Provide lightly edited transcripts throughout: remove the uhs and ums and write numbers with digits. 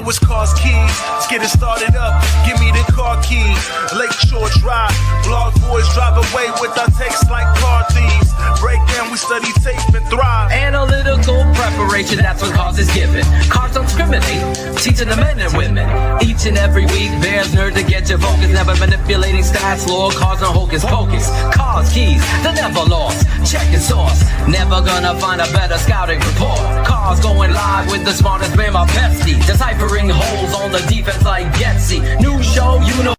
know it's cars keys. Let's get it started up. Give me the car keys. Lakeshore Drive. Blog boys drive away with our texts like car thieves. Break down, we study tape and thrive. Analytical preparation, that's what cars is given. Cars don't discriminate, teaching the men and women. Each and every week, there's nerd to get your focus. Never manipulating stats, lore, cars and hocus pocus. Cars keys, they're never lost. Checking source, never gonna find a better scouting report. Cars going live with the smartest man, my bestie. Deciphering holes on the defense like Getsy. New show, you know.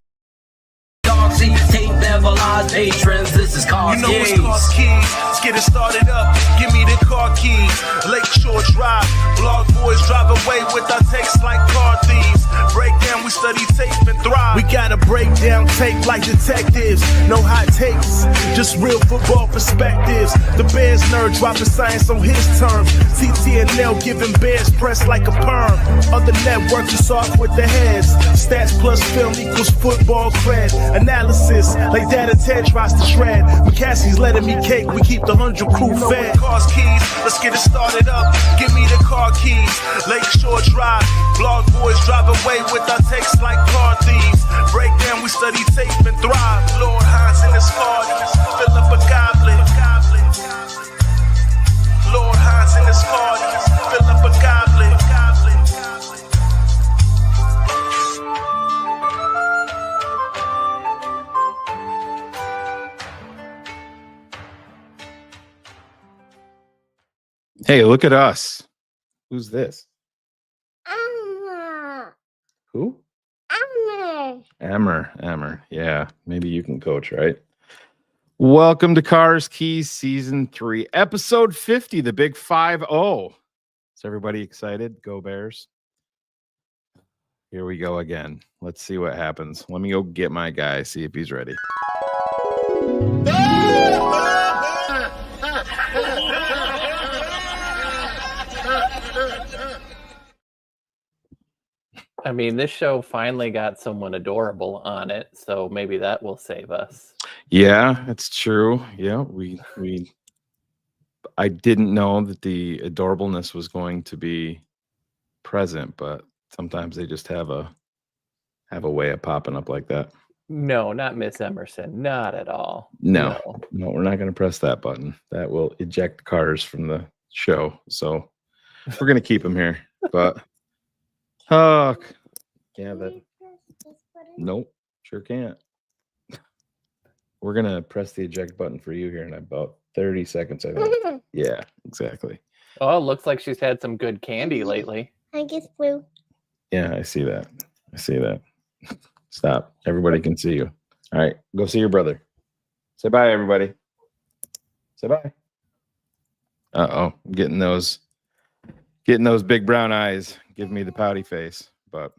Tape never lies, patrons, this is Cars You know Keys. it's Cars Keys. Let's get it started up. Give me the car keys. Lakeshore Drive. Blog boys drive away with our texts like car thieves. Break down, we study tape and thrive. We gotta break down tape like detectives. No hot takes, just real football perspectives. The Bears nerd dropping science on his terms. TTNL giving Bears press like a perm. Other networks are soft with the heads. Stats plus film equals football cred. Analysis like Data 10 tries to shred. McCaskey's letting me cake, we keep the 100 crew fed. Cars keys, let's get it started up. Give me the car keys. Lakeshore Drive. Blog boys drive away with our texts like car thieves. Break down, we study tape and thrive. Lord Hines in his car, fill up a goblet. Lord Hines in his car, fill up a goblet. Hey, look at us. Who's this? Who? Emmer. Yeah, maybe you can coach, right? Welcome to Cars Keys Season 3, Episode 50, the big 5-0. Is everybody excited? Go Bears. Here we go again. Let's see what happens. Let me go get my guy, see if he's ready. I mean, this show finally got someone adorable on it, so maybe that will save us. Yeah, it's true. Yeah, I didn't know that the adorableness was going to be present, but sometimes they just have a way of popping up like that. No, not Miss Emerson. Not at all. No, we're not going to press that button. That will eject Cars from the show. So we're going to keep him here. But yeah, nope, sure can't. We're going to press the eject button for you here in about 30 seconds, I think. Yeah, exactly. Oh, it looks like she's had some good candy lately. I guess blue. Yeah, I see that. Stop. Everybody can see you. All right, go see your brother. Say bye, everybody. Say bye. Uh-oh, I'm getting those big brown eyes. Give me the pouty face, but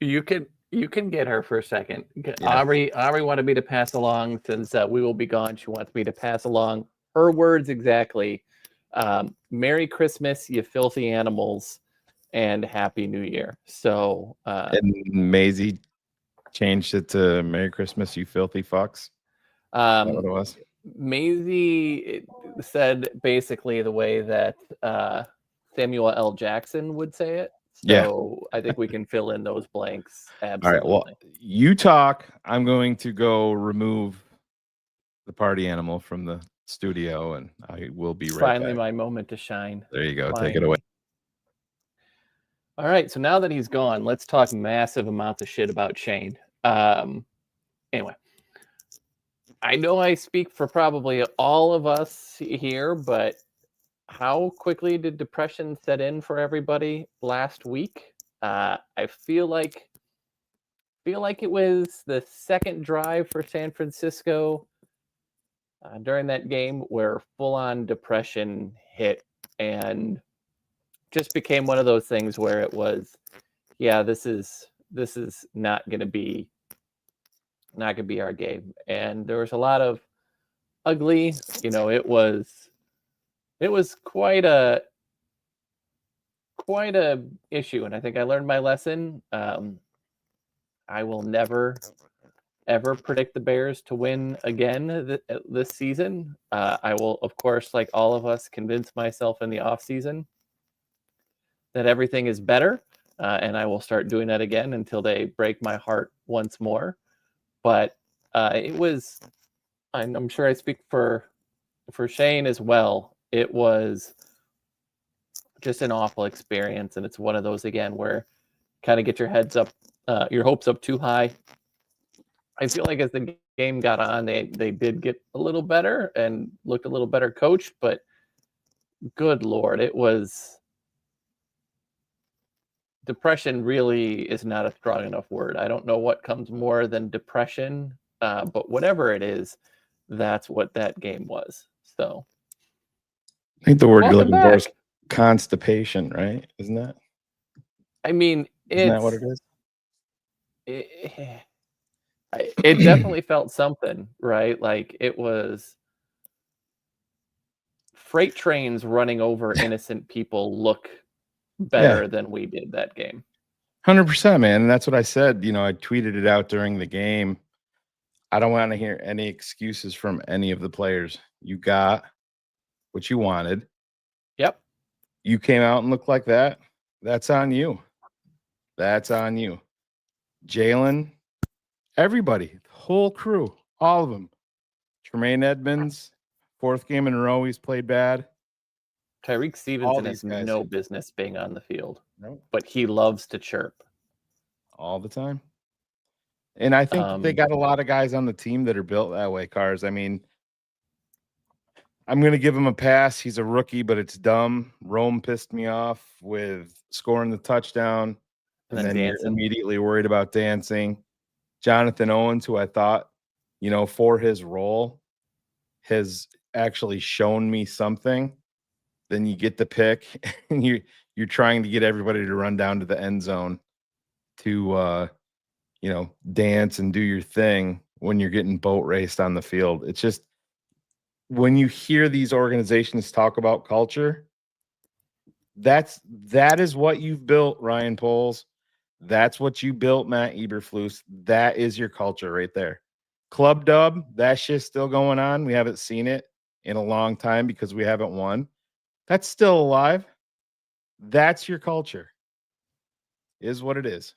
You can get her for a second. Yeah. Aubrey wanted me to pass along, since we will be gone. She wants me to pass along her words exactly. Merry Christmas, you filthy animals, and Happy New Year. So and Maisie changed it to Merry Christmas, you filthy fucks. Is that what it was? Maisie said basically the way that Samuel L. Jackson would say it. So I think we can fill in those blanks. Absolutely. All right. Well, you talk. I'm going to go remove the party animal from the studio, and I will be right Finally, back. my moment to shine. There you go. Finally. Take it away. All right. So now that he's gone, let's talk massive amounts of shit about Shane. Anyway, I know I speak for probably all of us here, but how quickly did depression set in for everybody last week? I feel like it was the second drive for San Francisco during that game where full-on depression hit, and just became one of those things where it was, yeah, this is not going to be our game. And there was a lot of ugly, it was quite a issue, and I think I learned my lesson. I will never ever predict the Bears to win again this season. I will, of course, like all of us, convince myself in the off season that everything is better. and I will start doing that again until they break my heart once more. But it was, I'm sure I speak for Shane as well. It was just an awful experience, and it's one of those again where kind of get your hopes up too high. I feel like as the game got on, they did get a little better and looked a little better coached, but good Lord, it was depression really is not a strong enough word. I don't know what comes more than depression, but whatever it is, that's what that game was. So I think the word you're welcome looking for is back. constipation, right? Isn't that? I mean, Isn't that what it is? It definitely felt something, right? Like it was freight trains running over innocent people look better than we did that game. 100%, man. And that's what I said. You know, I tweeted it out during the game. I don't want to hear any excuses from any of the players. You got what you wanted. Yep. You came out and looked like that. That's on you. That's on you. Jalen, everybody, the whole crew, all of them. Tremaine Edmonds, 4th game in a row, he's played bad. Tyreek Stevenson has no business being on the field, but he loves to chirp all the time. And I think they got a lot of guys on the team that are built that way, Cars. I mean, I'm going to give him a pass. He's a rookie, but it's dumb. Rome pissed me off with scoring the touchdown. And then you're immediately worried about dancing. Jonathan Owens, who I thought, you know, for his role, has actually shown me something. Then you get the pick, and you're trying to get everybody to run down to the end zone to you know, dance and do your thing when you're getting boat raced on the field. It's just when you hear these organizations talk about culture, that is what you've built, Ryan Poles. That's what you built, Matt Eberflus. That is your culture right there. Club dub, that shit's still going on. We haven't seen it in a long time because we haven't won. That's still alive. That's your culture. Is what it is.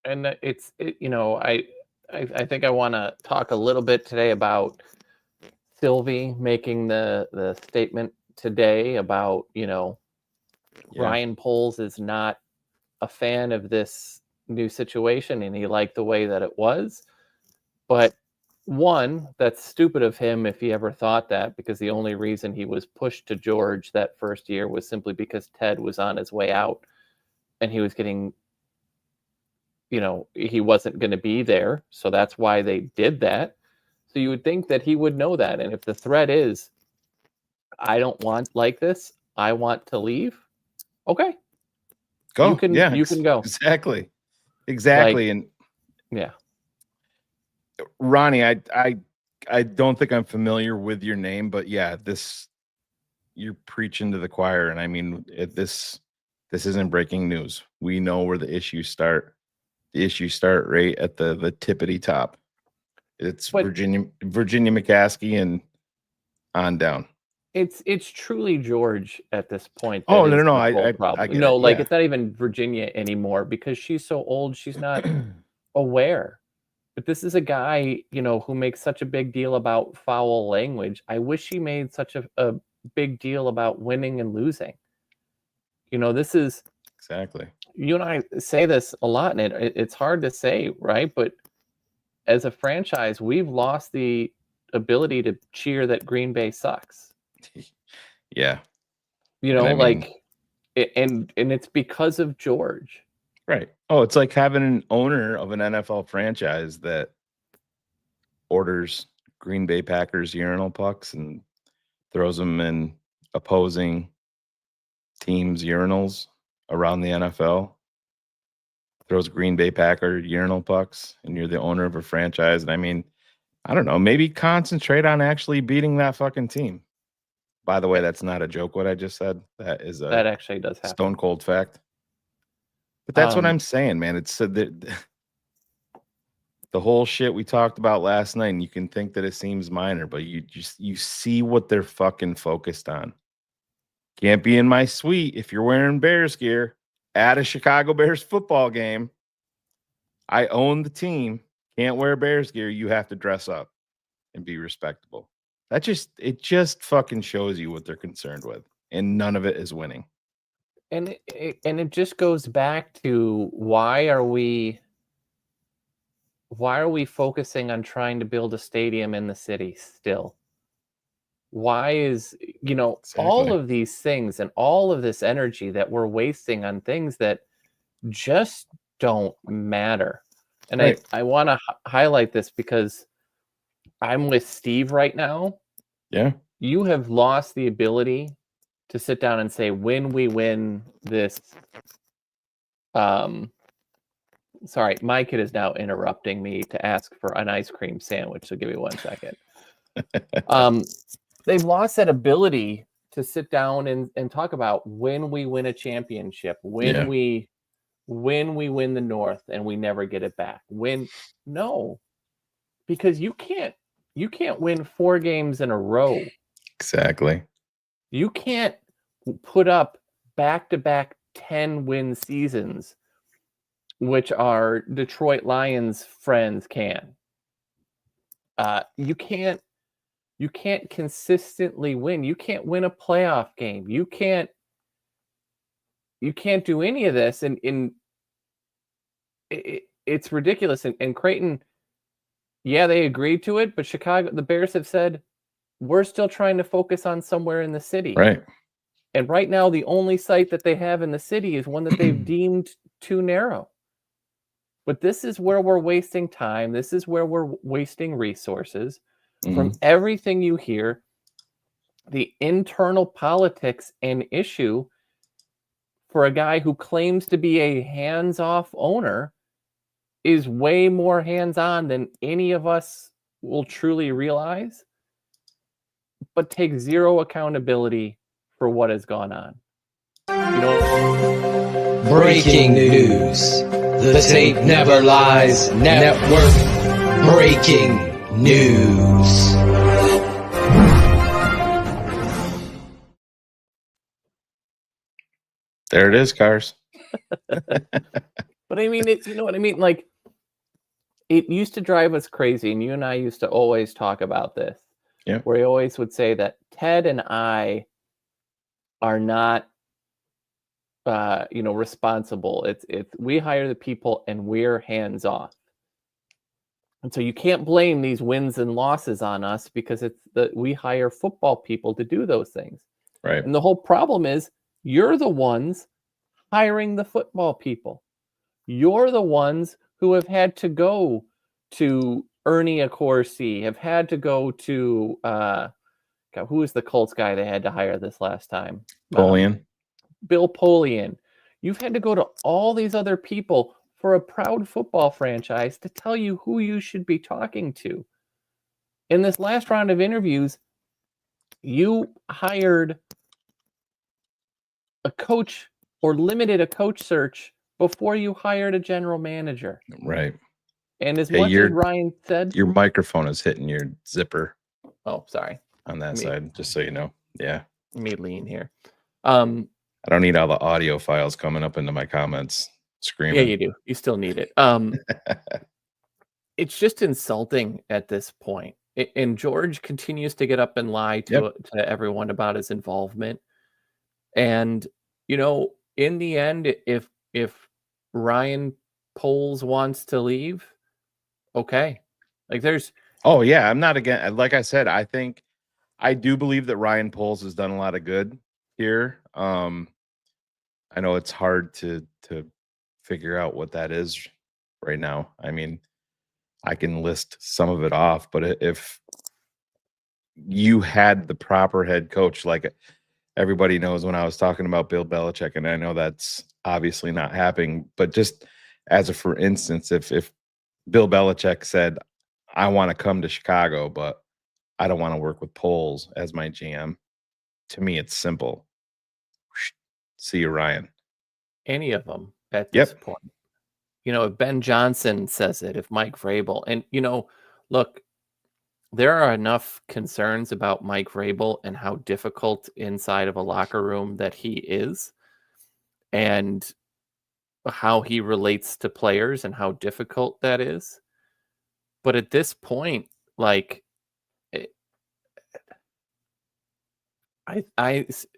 And you know, I think I want to talk a little bit today about Sylvie making the statement today about, you know, Ryan Poles is not a fan of this new situation and he liked the way that it was. But one, that's stupid of him if he ever thought that, because the only reason he was pushed to George that first year was simply because Ted was on his way out and he was getting, you know, he wasn't going to be there. So that's why they did that. So you would think that he would know that. And if the threat is, I don't want like this, I want to leave. Okay. Go. You can go. Exactly. Like, And yeah. Ronnie, I don't think I'm familiar with your name, but yeah, you're preaching to the choir. And I mean, this isn't breaking news. We know where the issues start. The issues start right at the tippity top. It's Virginia McCaskey and on down. It's truly George at this point. Oh, no. I get no, it. Like it's not even Virginia anymore because she's so old. She's not aware. But this is a guy, you know, who makes such a big deal about foul language. I wish he made such a big deal about winning and losing. You know, this is exactly. You and I say this a lot, and it's hard to say, right? But as a franchise, we've lost the ability to cheer that Green Bay sucks. Yeah. You know, and it's because of George. Right. Oh, it's like having an owner of an NFL franchise that orders Green Bay Packers urinal pucks and throws them in opposing teams' urinals around the NFL. Throws Green Bay Packer urinal pucks, and you're the owner of a franchise. And I mean, I don't know, maybe concentrate on actually beating that fucking team. By the way, that's not a joke what I just said. That actually does happen. Stone cold fact. But that's what I'm saying, man. It's the whole shit we talked about last night, and you can think that it seems minor, but you see what they're fucking focused on. Can't be in my suite if you're wearing Bears gear. at a Chicago Bears football game. I own the team. Can't wear Bears gear. You have to dress up and be respectable. It just fucking shows you what they're concerned with, and none of it is winning. And it just goes back to why are we focusing on trying to build a stadium in the city still? Why is, all of these things and all of this energy that we're wasting on things that just don't matter? And right. I want to highlight this because I'm with Steve right now. Yeah. You have lost the ability to sit down and say, when we win this, sorry, my kid is now interrupting me to ask for an ice cream sandwich. So give me 1 second. They've lost that ability to sit down and talk about when we win a championship, when we win the North and we never get it back. No, because you can't win 4 games in a row. Exactly. You can't put up back-to-back 10-win seasons, which our Detroit Lions friends can. You can't consistently win. You can't win a playoff game. You can't do any of this. And it's ridiculous. And Creighton, yeah, they agreed to it, but Chicago, the Bears have said, we're still trying to focus on somewhere in the city. Right. And right now, the only site that they have in the city is one that they've deemed too narrow. But this is where we're wasting time. This is where we're wasting resources. From everything you hear, the internal politics and issue for a guy who claims to be a hands-off owner is way more hands-on than any of us will truly realize, but take zero accountability for what has gone on. Breaking news. The tape never lies. Network breaking news. There it is, Cars. But I mean, you know what I mean? Like, it used to drive us crazy, and you and I used to always talk about this. Yeah. Where he always would say that Ted and I are not, responsible. It's we hire the people and we're hands off. And so you can't blame these wins and losses on us because we hire football people to do those things. Right. And the whole problem is you're the ones hiring the football people. You're the ones who have had to go to Ernie Accorsi, have had to go to who is the Colts guy they had to hire this last time? Bill Polian. You've had to go to all these other people for a proud football franchise to tell you who you should be talking to. In this last round of interviews, you hired a coach or limited a coach search before you hired a general manager. Right. And as much as Ryan said... Your microphone is hitting your zipper. Oh, sorry. On that side, just so you know. Yeah. Let me lean here. I don't need all the audio files coming up into my comments screaming. Yeah, you do. You still need it. It's just insulting at this point. And George continues to get up and lie to everyone about his involvement. And, in the end, if Ryan Poles wants to leave, okay. Like there's... Oh, yeah. I'm not again. Like I said, I do believe that Ryan Poles has done a lot of good here. I know it's hard to figure out what that is right now. I mean, I can list some of it off, but if you had the proper head coach, like everybody knows when I was talking about Bill Belichick, and I know that's obviously not happening, but just as a for instance, if Bill Belichick said, I want to come to Chicago, but I don't want to work with Poles as my GM, to me, it's simple. See you, Ryan. Any of them at this point. If Ben Johnson says it, if Mike Vrabel, and, look, there are enough concerns about Mike Vrabel and how difficult inside of a locker room that he is. And how he relates to players and how difficult that is. But at this point, like,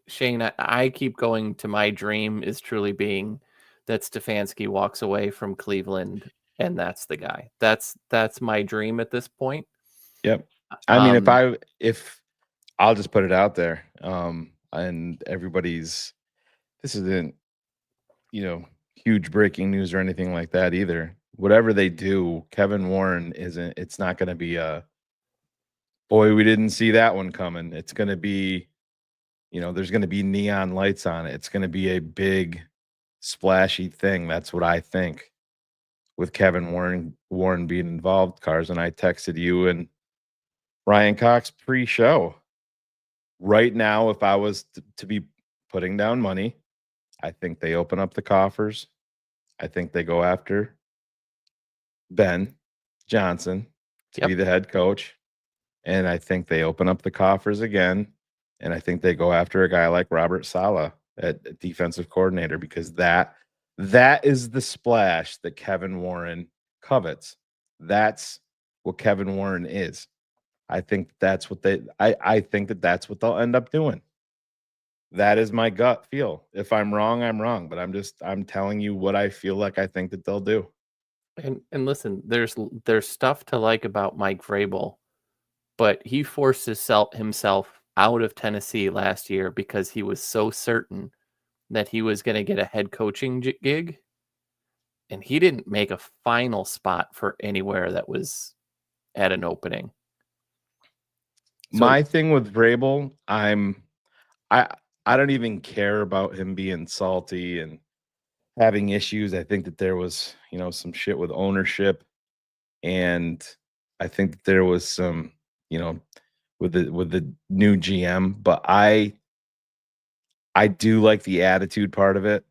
Shane, I keep going to my dream is truly being that Stefanski walks away from Cleveland and that's the guy. That's my dream at this point. Yep. I mean, if I'll just put it out there, and everybody's, this isn't, huge breaking news or anything like that either. Whatever they do, Kevin Warren it's not going to be boy, we didn't see that one coming. It's going to be, there's going to be neon lights on it. It's going to be a big splashy thing. That's what I think with Kevin Warren being involved, Cars. And I texted you and Ryan Cox pre-show. Right now, if I was to be putting down money, I think they open up the coffers. I think they go after Ben Johnson to be the head coach. And I think they open up the coffers again. And I think they go after a guy like Robert Saleh at defensive coordinator, because that is the splash that Kevin Warren covets. That's what Kevin Warren is. I think that's what I think that's what they'll end up doing. That is my gut feel. If I'm wrong, I'm wrong, but I'm telling you what I feel like I think that they'll do. And listen, there's stuff to like about Mike Vrabel, but he forced himself out of Tennessee last year because he was so certain that he was going to get a head coaching gig, and he didn't make a final spot for anywhere that was at an opening. So, my thing with Vrabel, I don't even care about him being salty and having issues. I think that there was, some shit with ownership, and I think that there was some, with the new GM, but I do like the attitude part of it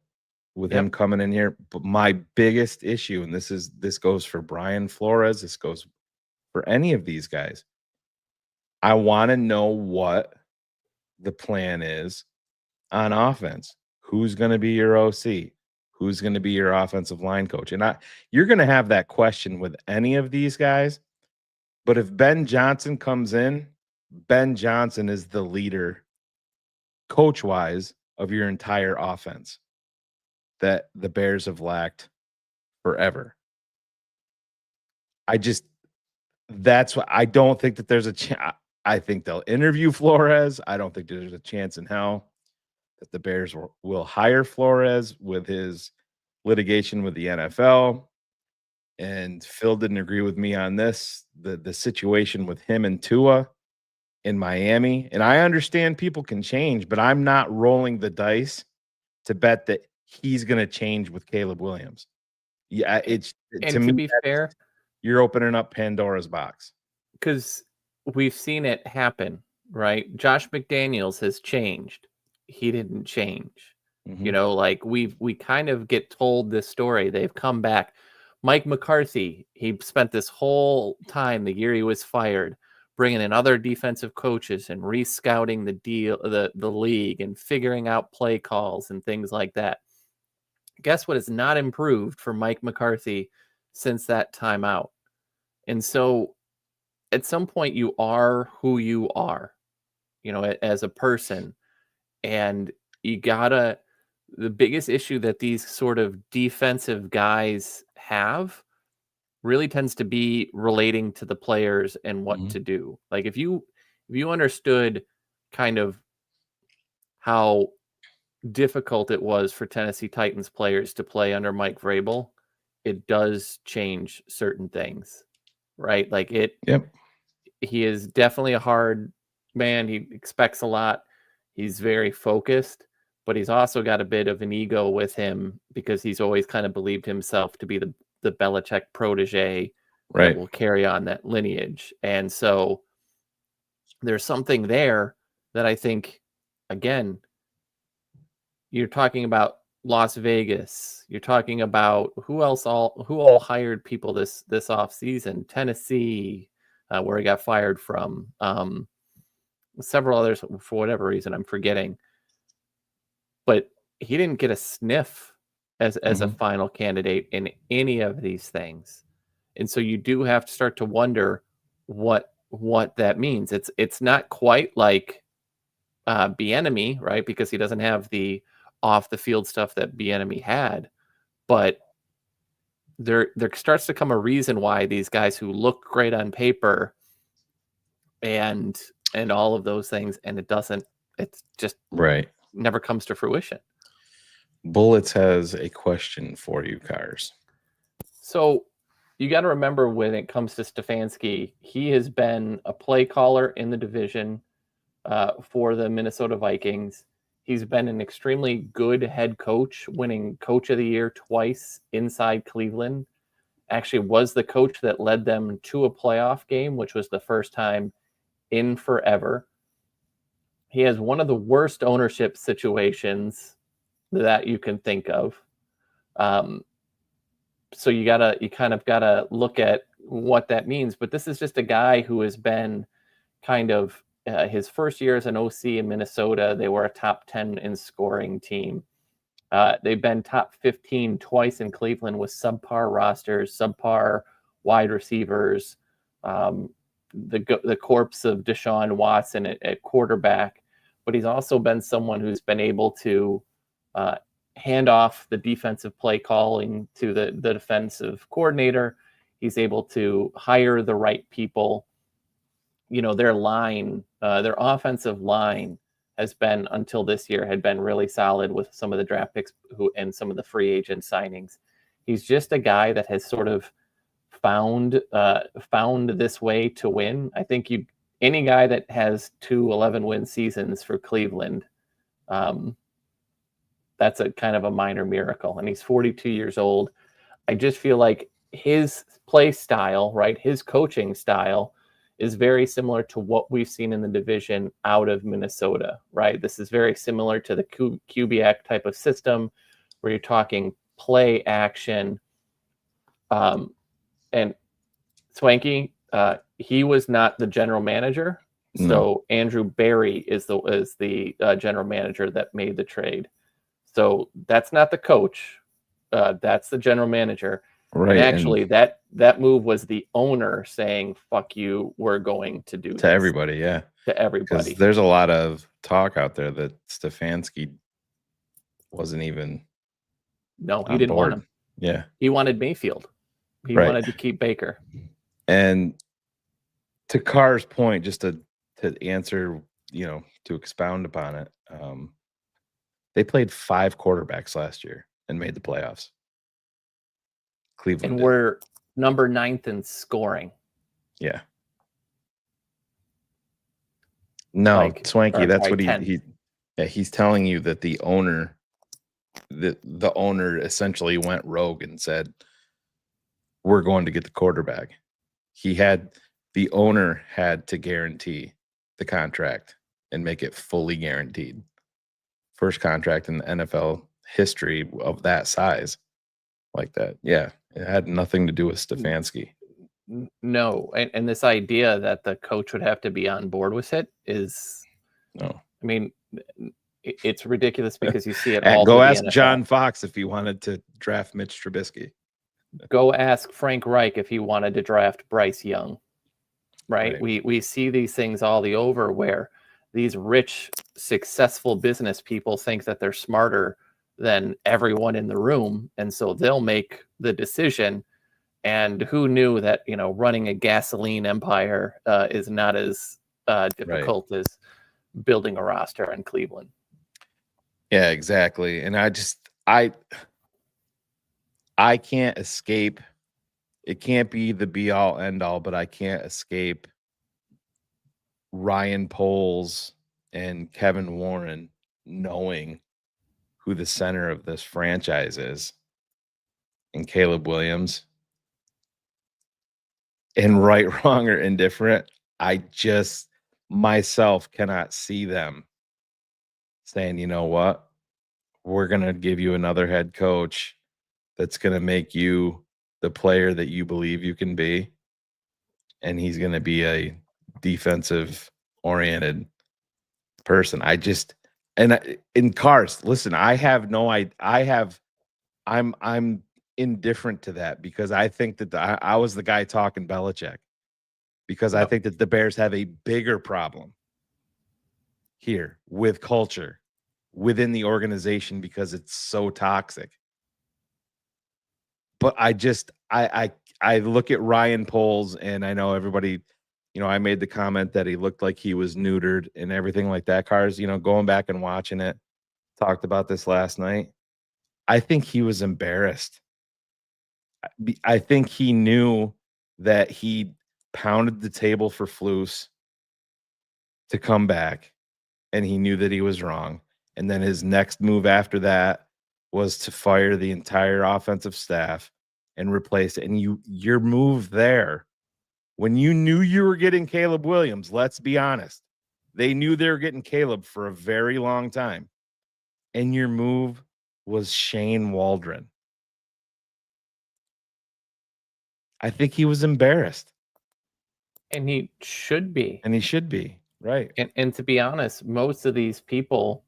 with him coming in here. But my biggest issue, and this goes for Brian Flores, this goes for any of these guys, I want to know what the plan is on offense. Who's going to be your OC? Who's going to be your offensive line coach? And you're going to have that question with any of these guys. But if Ben Johnson comes in, Ben Johnson is the leader, coach-wise, of your entire offense that the Bears have lacked forever. That's what I don't think that there's a chance. I think they'll interview Flores. I don't think there's a chance in hell that the Bears will hire Flores with his litigation with the NFL. And Phil didn't agree with me on this, the situation with him and Tua in Miami. And I understand people can change, but I'm not rolling the dice to bet that he's going to change with Caleb Williams. Yeah, to be fair, you're opening up Pandora's box. Because we've seen it happen, right? Josh McDaniels has changed. He didn't change. Mm-hmm. We kind of get told this story. They've come back. Mike McCarthy, he spent this whole time, the year he was fired, bringing in other defensive coaches and re-scouting the league and figuring out play calls and things like that. Guess what has not improved for Mike McCarthy since that time out? And so at some point you are who you are, as a person. And the biggest issue that these sort of defensive guys have really tends to be relating to the players and what to do. Like if you understood kind of how difficult it was for Tennessee Titans players to play under Mike Vrabel, it does change certain things, right? Like he is definitely a hard man. He expects a lot. He's very focused, but he's also got a bit of an ego with him because he's always kind of believed himself to be the Belichick protege that will carry on that lineage. And so there's something there that I think, again, you're talking about Las Vegas. You're talking about who all hired people this offseason. Tennessee, where he got fired from. Several others, for whatever reason, I'm forgetting. But he didn't get a sniff as a final candidate in any of these things. And so you do have to start to wonder what that means. It's not quite like Bieniemy, right? Because he doesn't have the off the field stuff that Bieniemy had, but there starts to come a reason why these guys who look great on paper and all of those things, and it's just right. never comes to fruition. Bullets has a question for you, Cars. So you got to remember, when it comes to Stefanski, he has been a play caller in the division for the Minnesota Vikings. He's been an extremely good head coach, winning Coach of the Year twice inside Cleveland. Actually was the coach that led them to a playoff game, which was the first time in forever. He has one of the worst ownership situations that you can think of. So you kind of gotta look at what that means. But this is just a guy who has been kind of his first year as an OC in Minnesota. They were a top 10 in scoring team. They've been top 15 twice in Cleveland with subpar rosters, subpar wide receivers, the corpse of Deshaun Watson at quarterback. But he's also been someone who's been able to hand off the defensive play calling to the defensive coordinator. He's able to hire the right people. You know, their offensive line has been, until this year, had been really solid with some of the draft picks and some of the free agent signings. He's just a guy that has sort of found this way to win. I think any guy that has 2 11-win seasons for Cleveland, that's a kind of a minor miracle. And he's 42 years old. I just feel like his play style, right, his coaching style, is very similar to what we've seen in the division out of Minnesota, right? This is very similar to the Kubiak type of system, where you're talking play action. And Swanky, he was not the general manager. No. So Andrew Barry is the general manager that made the trade. So that's not the coach. That's the general manager. Right. And actually, that move was the owner saying, "Fuck you, we're going to do this." To everybody, yeah. To everybody. Because there's a lot of talk out there that Stefanski wasn't even No, he didn't want him. Yeah. He wanted Mayfield. He wanted to keep Baker. And to Carr's point, just to answer, to expound upon it, they played 5 quarterbacks last year and made the playoffs. Cleveland and did. We're number 9th in scoring. Yeah. No, Swanky, that's what he's telling you, that the owner essentially went rogue and said, "We're going to get the quarterback." The owner had to guarantee the contract and make it fully guaranteed. First contract in the NFL history of that size like that. Yeah. It had nothing to do with Stefanski. No. And this idea that the coach would have to be on board with it is, no. I mean, it's ridiculous, because you see it all. Go ask John Fox if he wanted to draft Mitch Trubisky. Go ask Frank Reich if he wanted to draft Bryce Young. Right? We see these things all the over, where these rich, successful business people think that they're smarter than everyone in the room, and so they'll make the decision. And who knew that running a gasoline empire is not as difficult as building a roster in Cleveland. Yeah, exactly. And I can't escape. It can't be the be all end all, but I can't escape Ryan Poles and Kevin Warren knowing who the center of this franchise is, and Caleb Williams. And right, wrong, or indifferent, I just myself cannot see them saying, "You know what? We're going to give you another head coach that's going to make you the player that you believe you can be. And he's going to be a defensive oriented person." In Cars, listen, I have I'm indifferent to that because I think that I was the guy talking Belichick because I think that the Bears have a bigger problem here with culture within the organization because it's so toxic. But I look at Ryan Poles and I know everybody, I made the comment that he looked like he was neutered and everything like that. Cars, going back and watching it, talked about this last night. I think he was embarrassed. I think he knew that he pounded the table for Flus to come back, and he knew that he was wrong. And then his next move after that was to fire the entire offensive staff and replace it. And your move there, when you knew you were getting Caleb Williams, let's be honest, they knew they were getting Caleb for a very long time. And your move was Shane Waldron. I think he was embarrassed. And he should be. And he should be, right. And to be honest, most of these people,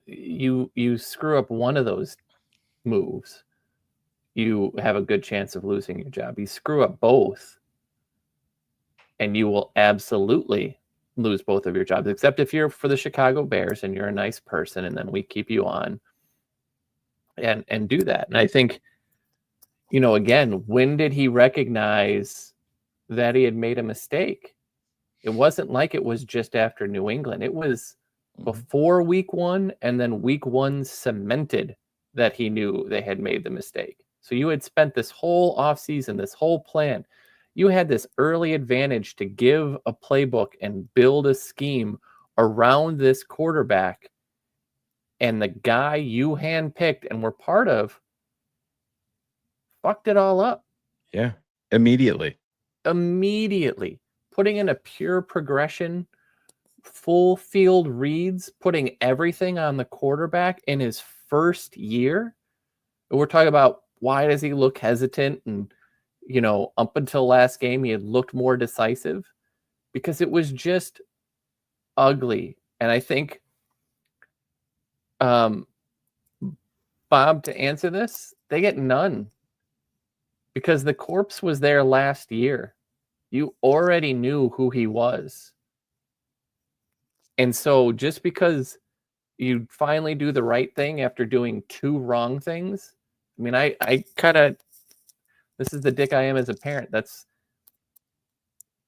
you screw up one of those moves, you have a good chance of losing your job. You screw up both, and you will absolutely lose both of your jobs, except if you're for the Chicago Bears and you're a nice person, and then we keep you on and do that. And I think, again, when did he recognize that he had made a mistake? It wasn't like it was just after New England. It was before week 1, and then week 1 cemented that he knew they had made the mistake. So you had spent this whole offseason, this whole plan. You had this early advantage to give a playbook and build a scheme around this quarterback. And the guy you handpicked and were part of fucked it all up. Yeah, immediately. Putting in a pure progression, full field reads, putting everything on the quarterback in his first year. We're talking about why does he look hesitant? And, up until last game, he had looked more decisive because it was just ugly. And I think, Bob, to answer this, they get none because the corpse was there last year. You already knew who he was. And so just because you finally do the right thing after doing 2 wrong things, I mean, I kind of, this is the dick I am as a parent.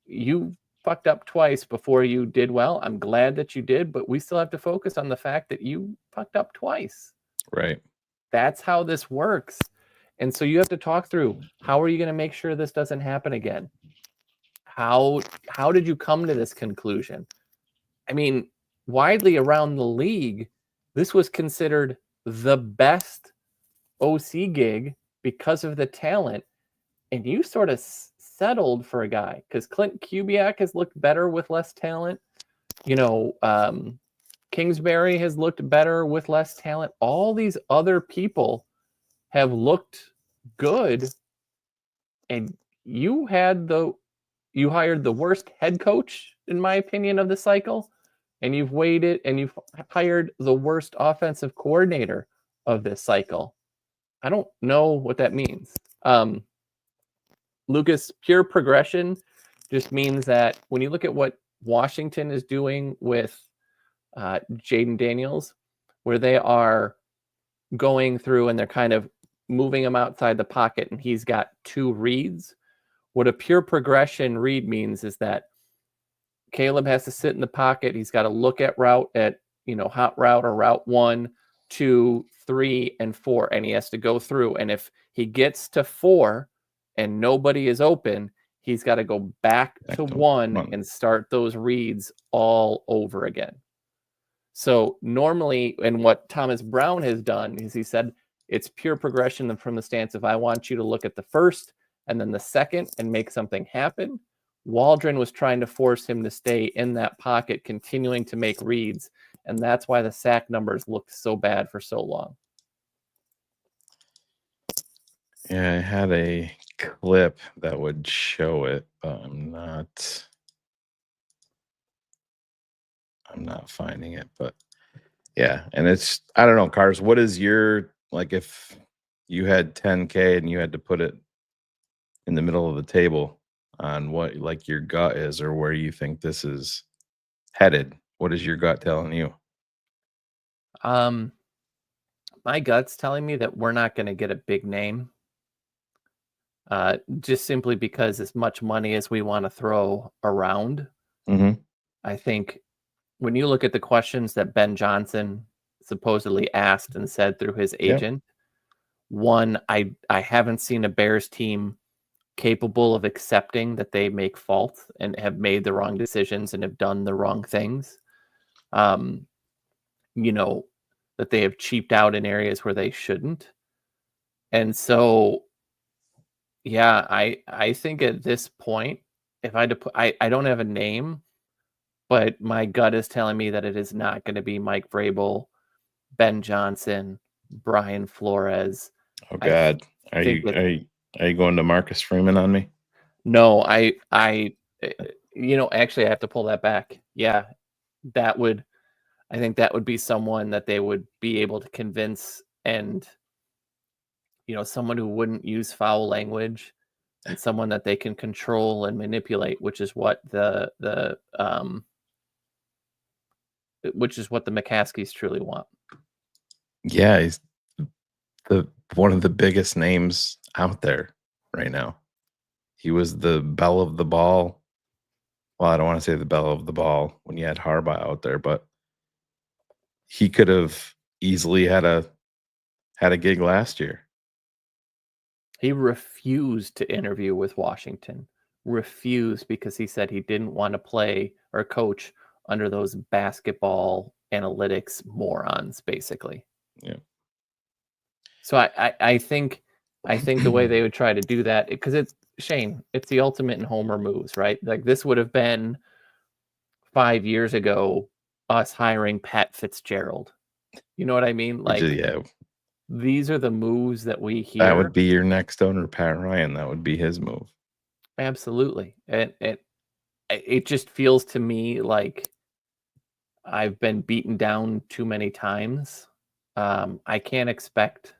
You fucked up twice before you did well. I'm glad that you did, but we still have to focus on the fact that you fucked up twice. Right. That's how this works. And so you have to talk through, how are you going to make sure this doesn't happen again? How did you come to this conclusion? I mean, widely around the league, this was considered the best OC gig because of the talent. And you sort of settled for a guy because Clint Kubiak has looked better with less talent. Kingsbury has looked better with less talent. All these other people have looked good. And you hired the worst head coach, in my opinion, of the cycle. And you've waited and you've hired the worst offensive coordinator of this cycle. I don't know what that means. Lucas, pure progression just means that when you look at what Washington is doing with Jaden Daniels, where they are going through and they're kind of moving him outside the pocket and he's got 2 reads. What a pure progression read means is that Caleb has to sit in the pocket. He's got to look at hot route or route 1, 2, 3, and 4, and he has to go through. And if he gets to 4 and nobody is open, he's got to go back to 1 and start those reads all over again. So normally, and what Thomas Brown has done is he said it's pure progression from the stance of I want you to look at the first and then the second and make something happen. Waldron was trying to force him to stay in that pocket, continuing to make reads. And that's why the sack numbers looked so bad for so long. Yeah, I had a clip that would show it, but I'm not finding it. But yeah, and it's, I don't know, Cars, what is your, like, if you had 10K and you had to put it in the middle of the table on what like your gut is or where you think this is headed, what is your gut telling you? My gut's telling me that we're not going to get a big name. Just simply because as much money as we want to throw around, Mm-hmm. I think when you look at the questions that Ben Johnson supposedly asked and said through his Yeah. agent, one, I haven't seen a Bears team capable of accepting that they make faults and have made the wrong decisions and have done the wrong things. You know, that they have cheaped out in areas where they shouldn't. And so, yeah, I think at this point, if I had to put, I don't have a name, but my gut is telling me that it is not going to be Mike Vrabel, Ben Johnson, Brian Flores. Oh I th- God. Are think you that are you going to Marcus Freeman on me? no, actually I have to pull that back. Yeah, that would, I think that would be someone that they would be able to convince, and someone who wouldn't use foul language and someone that they can control and manipulate, which is what the McCaskies truly want. Yeah, he's the one of the biggest names out there right now. He was the belle of the ball. Well, I don't want to say the belle of the ball when you had Harbaugh out there, but he could have easily had a gig last year. He refused to interview with Washington. Refused because he said he didn't want to play or coach under those basketball analytics morons, basically. Yeah. So I think the way they would try to do that, because it's Shane, it's the ultimate in homer moves, right? Like this would have been 5 years ago, us hiring Pat Fitzgerald. You know what I mean? Like Yeah, these are the moves that we hear. that would be your next owner, Pat Ryan. That would be his move. Absolutely. And it just feels to me like I've been beaten down too many times. I can't expect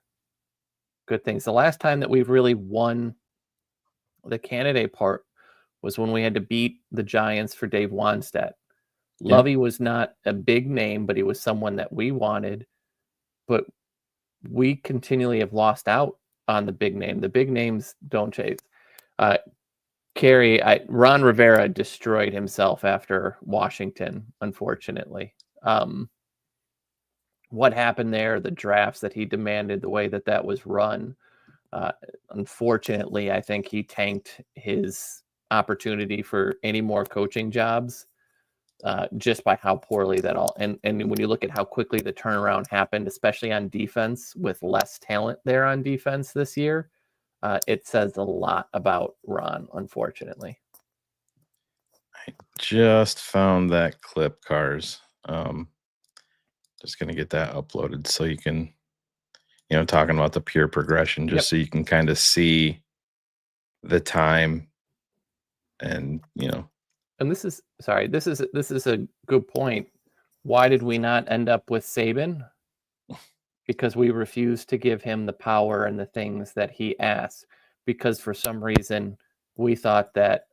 good things. The last time that we've really won the candidate part was when we had to beat the Giants for Dave Wanstead. Yeah. Lovey was not a big name, but he was someone that we wanted. But we continually have lost out on the big name. The big names don't chase. Ron Rivera destroyed himself after Washington, unfortunately. What happened there, the drafts that he demanded, the way that was run, unfortunately, I think he tanked his opportunity for any more coaching jobs just by how poorly that all. And when you look at how quickly the turnaround happened, especially on defense with less talent there on defense this year, it says a lot about Ron, unfortunately. I just found that clip, Cars. Just going to get that uploaded so you can, talking about the pure progression, just so you can kind of see the time and, And this is a good point. Why did we not end up with Saban? Because we refused to give him the power and the things that he asked. Because for some reason we thought that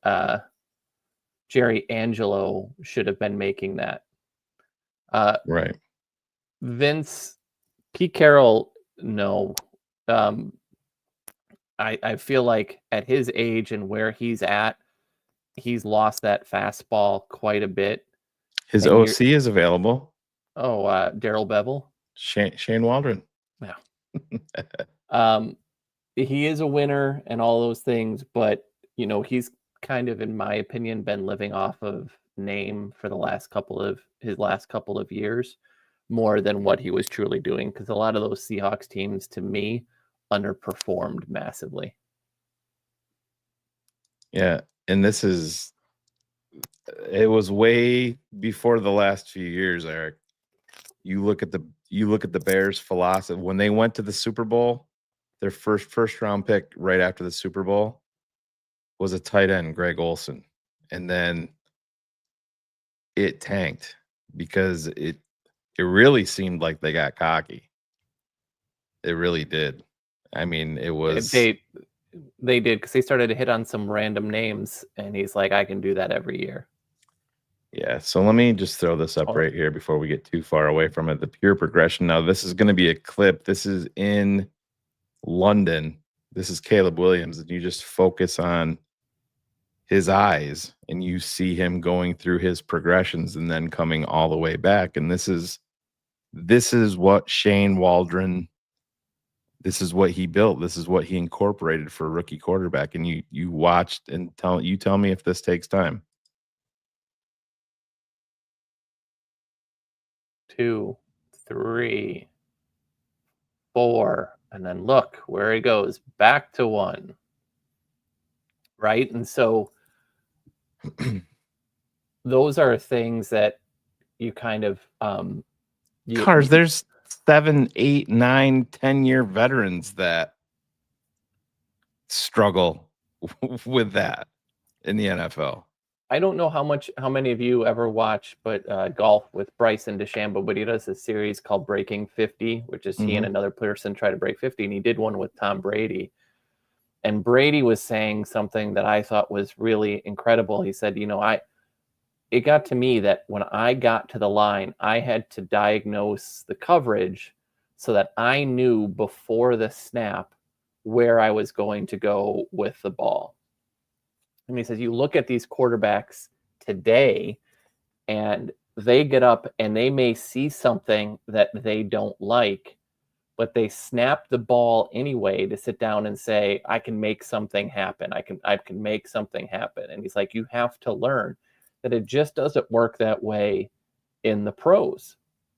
Jerry Angelo should have been making that. right. Vince, Pete Carroll, no. I feel like at his age and where he's at, he's lost that fastball quite a bit. His OC is available. Oh, Daryl Bevel. Shane Waldron. Yeah. He is a winner and all those things, but he's kind of, in my opinion, been living off of name for the last couple of years more than what he was truly doing, because a lot of those Seahawks teams, to me, underperformed massively. Yeah, and it was way before the last few years, Eric. You look at the Bears' philosophy when they went to the Super Bowl. Their first round pick right after the Super Bowl was a tight end, Greg Olsen, and then it tanked because it really seemed like they got cocky. It really did. I mean, it was They did, because they started to hit on some random names, and he's like, I can do that every year. yeah. So let me just throw this up right here before we get too far away from it. The pure progression. Now, this is going to be a clip. This is in London. This is Caleb Williams, and you just focus on his eyes and you see him going through his progressions and then coming all the way back. And this is what Shane Waldron, this is what he built. This is what he incorporated for a rookie quarterback. And you watched and tell me if this takes time. 2, 3, 4, and then look where he goes, back to 1. Right? And so those are things that you kind of Cars, there's 7, 8, 9, 10-year veterans that struggle with that in the NFL. I don't know how many of you ever watch, but golf with Bryson DeChambeau, but he does a series called Breaking 50, which is he and another person try to break 50, and he did one with Tom Brady. And Brady was saying something that I thought was really incredible. He said, it got to me that when I got to the line, I had to diagnose the coverage so that I knew before the snap where I was going to go with the ball. And he says, you look at these quarterbacks today and they get up and they may see something that they don't like, but they snap the ball anyway to sit down and say, I can make something happen. I can make something happen. And he's like, you have to learn that it just doesn't work that way in the pros.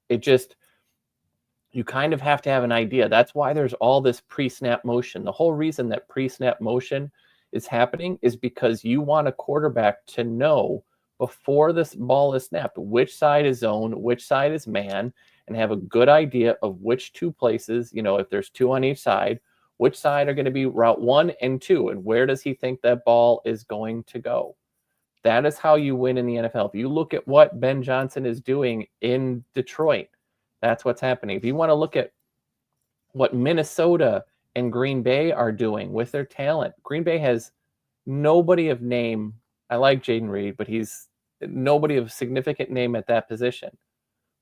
You kind of have to have an idea. That's why there's all this pre-snap motion. The whole reason that pre-snap motion is happening is because you want a quarterback to know before this ball is snapped which side is zone, which side is man, and have a good idea of which two places, if there's 2 on each side, which side are going to be route 1 and 2, and where does he think that ball is going to go. That is how you win in the NFL. If you look at what Ben Johnson is doing in Detroit, that's what's happening. If you want to look at what Minnesota and Green Bay are doing with their talent, Green Bay has nobody of name. I like Jaden Reed, but he's nobody of significant name at that position.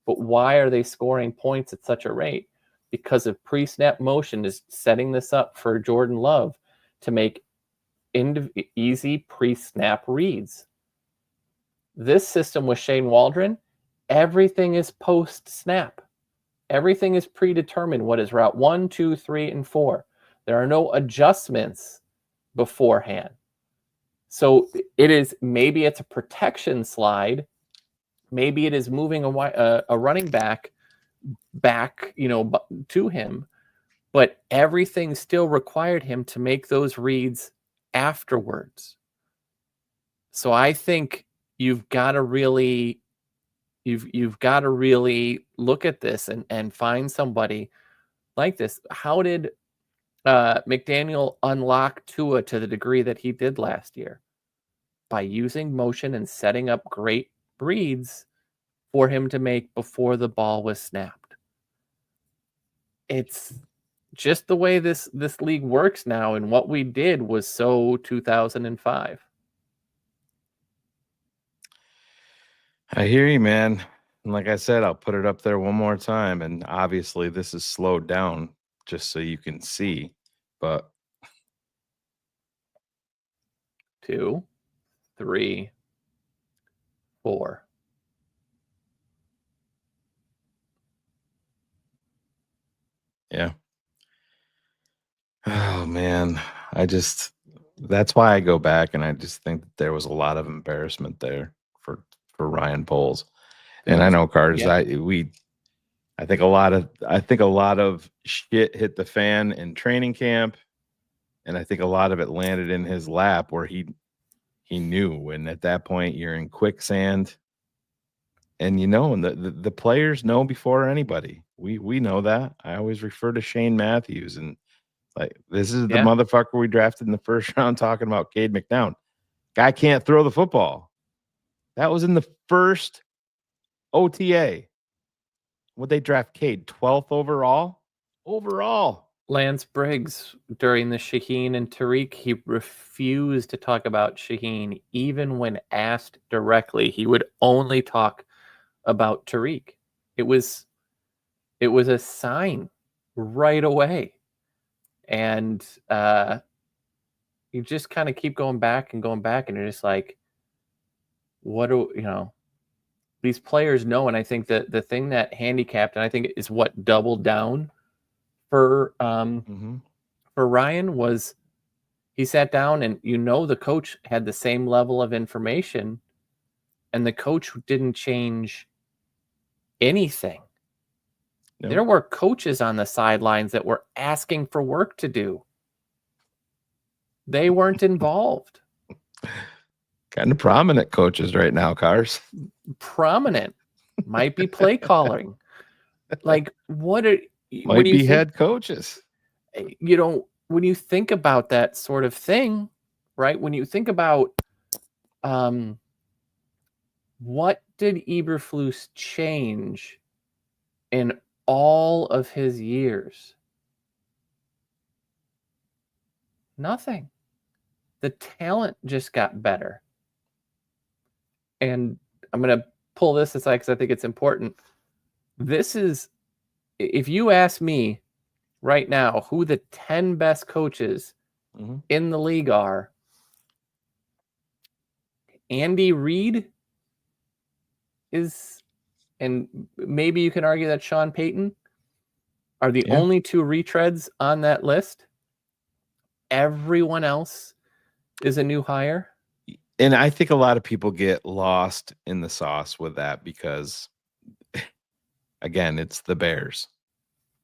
But why are they scoring points at such a rate? Because of pre-snap motion is setting this up for Jordan Love to make easy pre-snap reads. This system with Shane Waldron, everything is post-snap. Everything is predetermined. What is route 1, 2, 3, and 4? There are no adjustments beforehand. So maybe it's a protection slide. Maybe it is moving a running back to him, but everything still required him to make those reads afterwards. So I think you've got to really look at this and find somebody like this. How did McDaniel unlock Tua to the degree that he did last year? By using motion and setting up great reads for him to make before the ball was snapped. It's just the way this league works now, and what we did was so 2005. I hear you, man. And like I said, I'll put it up there one more time. And obviously this is slowed down just so you can see. But 2, 3, 4. Yeah. Oh, man. That's why I go back, and I just think that there was a lot of embarrassment there for Ryan Poles. And I know, Cars, Yeah. I think a lot of shit hit the fan in training camp, and I think a lot of it landed in his lap where he knew. And at that point, you're in quicksand. And and the players know before anybody. We know that. I always refer to Shane Matthews, and like, this is the motherfucker we drafted in the first round talking about Cade McNown. Guy can't throw the football. That was in the first OTA. Would they draft Cade 12th overall? Overall. Lance Briggs during the Shaheen and Tariq, he refused to talk about Shaheen. Even when asked directly, he would only talk about Tariq. It was a sign right away. And you just kind of keep going back, and you're just like, what do you know? These players know, and I think that the thing that handicapped, and I think is what doubled down for Ryan, was he sat down, and the coach had the same level of information, and the coach didn't change anything. Nope. There were coaches on the sidelines that were asking for work to do. They weren't involved. Kind of prominent coaches right now, Cars. Prominent. Might be play calling. Like, what are... Might be head coaches. When you think about that sort of thing, right? When you think about what did Eberflus change in all of his years? Nothing. The talent just got better. And I'm going to pull this aside because I think it's important. This is, if you ask me right now who the 10 best coaches in the league are, Andy Reid is, and maybe you can argue that Sean Payton are the only two retreads on that list. Everyone else is a new hire. And I think a lot of people get lost in the sauce with that because, again, it's the Bears.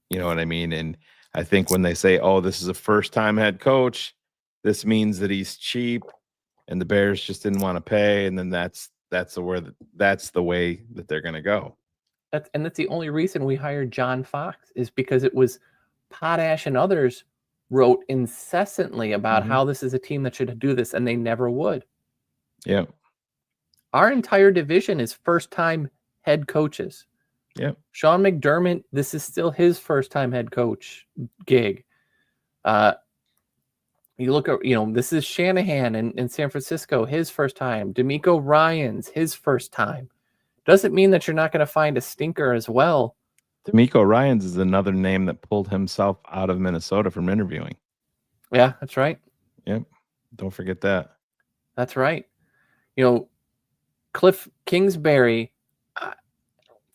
You know what I mean? And I think when they say, oh, this is a first-time head coach, this means that he's cheap, and the Bears just didn't want to pay, and then that's the way that they're going to go. That's the only reason we hired John Fox, is because it was Potash and others wrote incessantly about how this is a team that should do this, and they never would. Yeah. Our entire division is first-time head coaches. Yeah. Sean McDermott, this is still his first-time head coach gig. You look at, this is Shanahan in San Francisco, his first time. DeMeco Ryans, his first time. Doesn't mean that you're not going to find a stinker as well. DeMeco Ryans is another name that pulled himself out of Minnesota from interviewing. Yeah, that's right. Yep. Don't forget that. That's right. Cliff Kingsbury,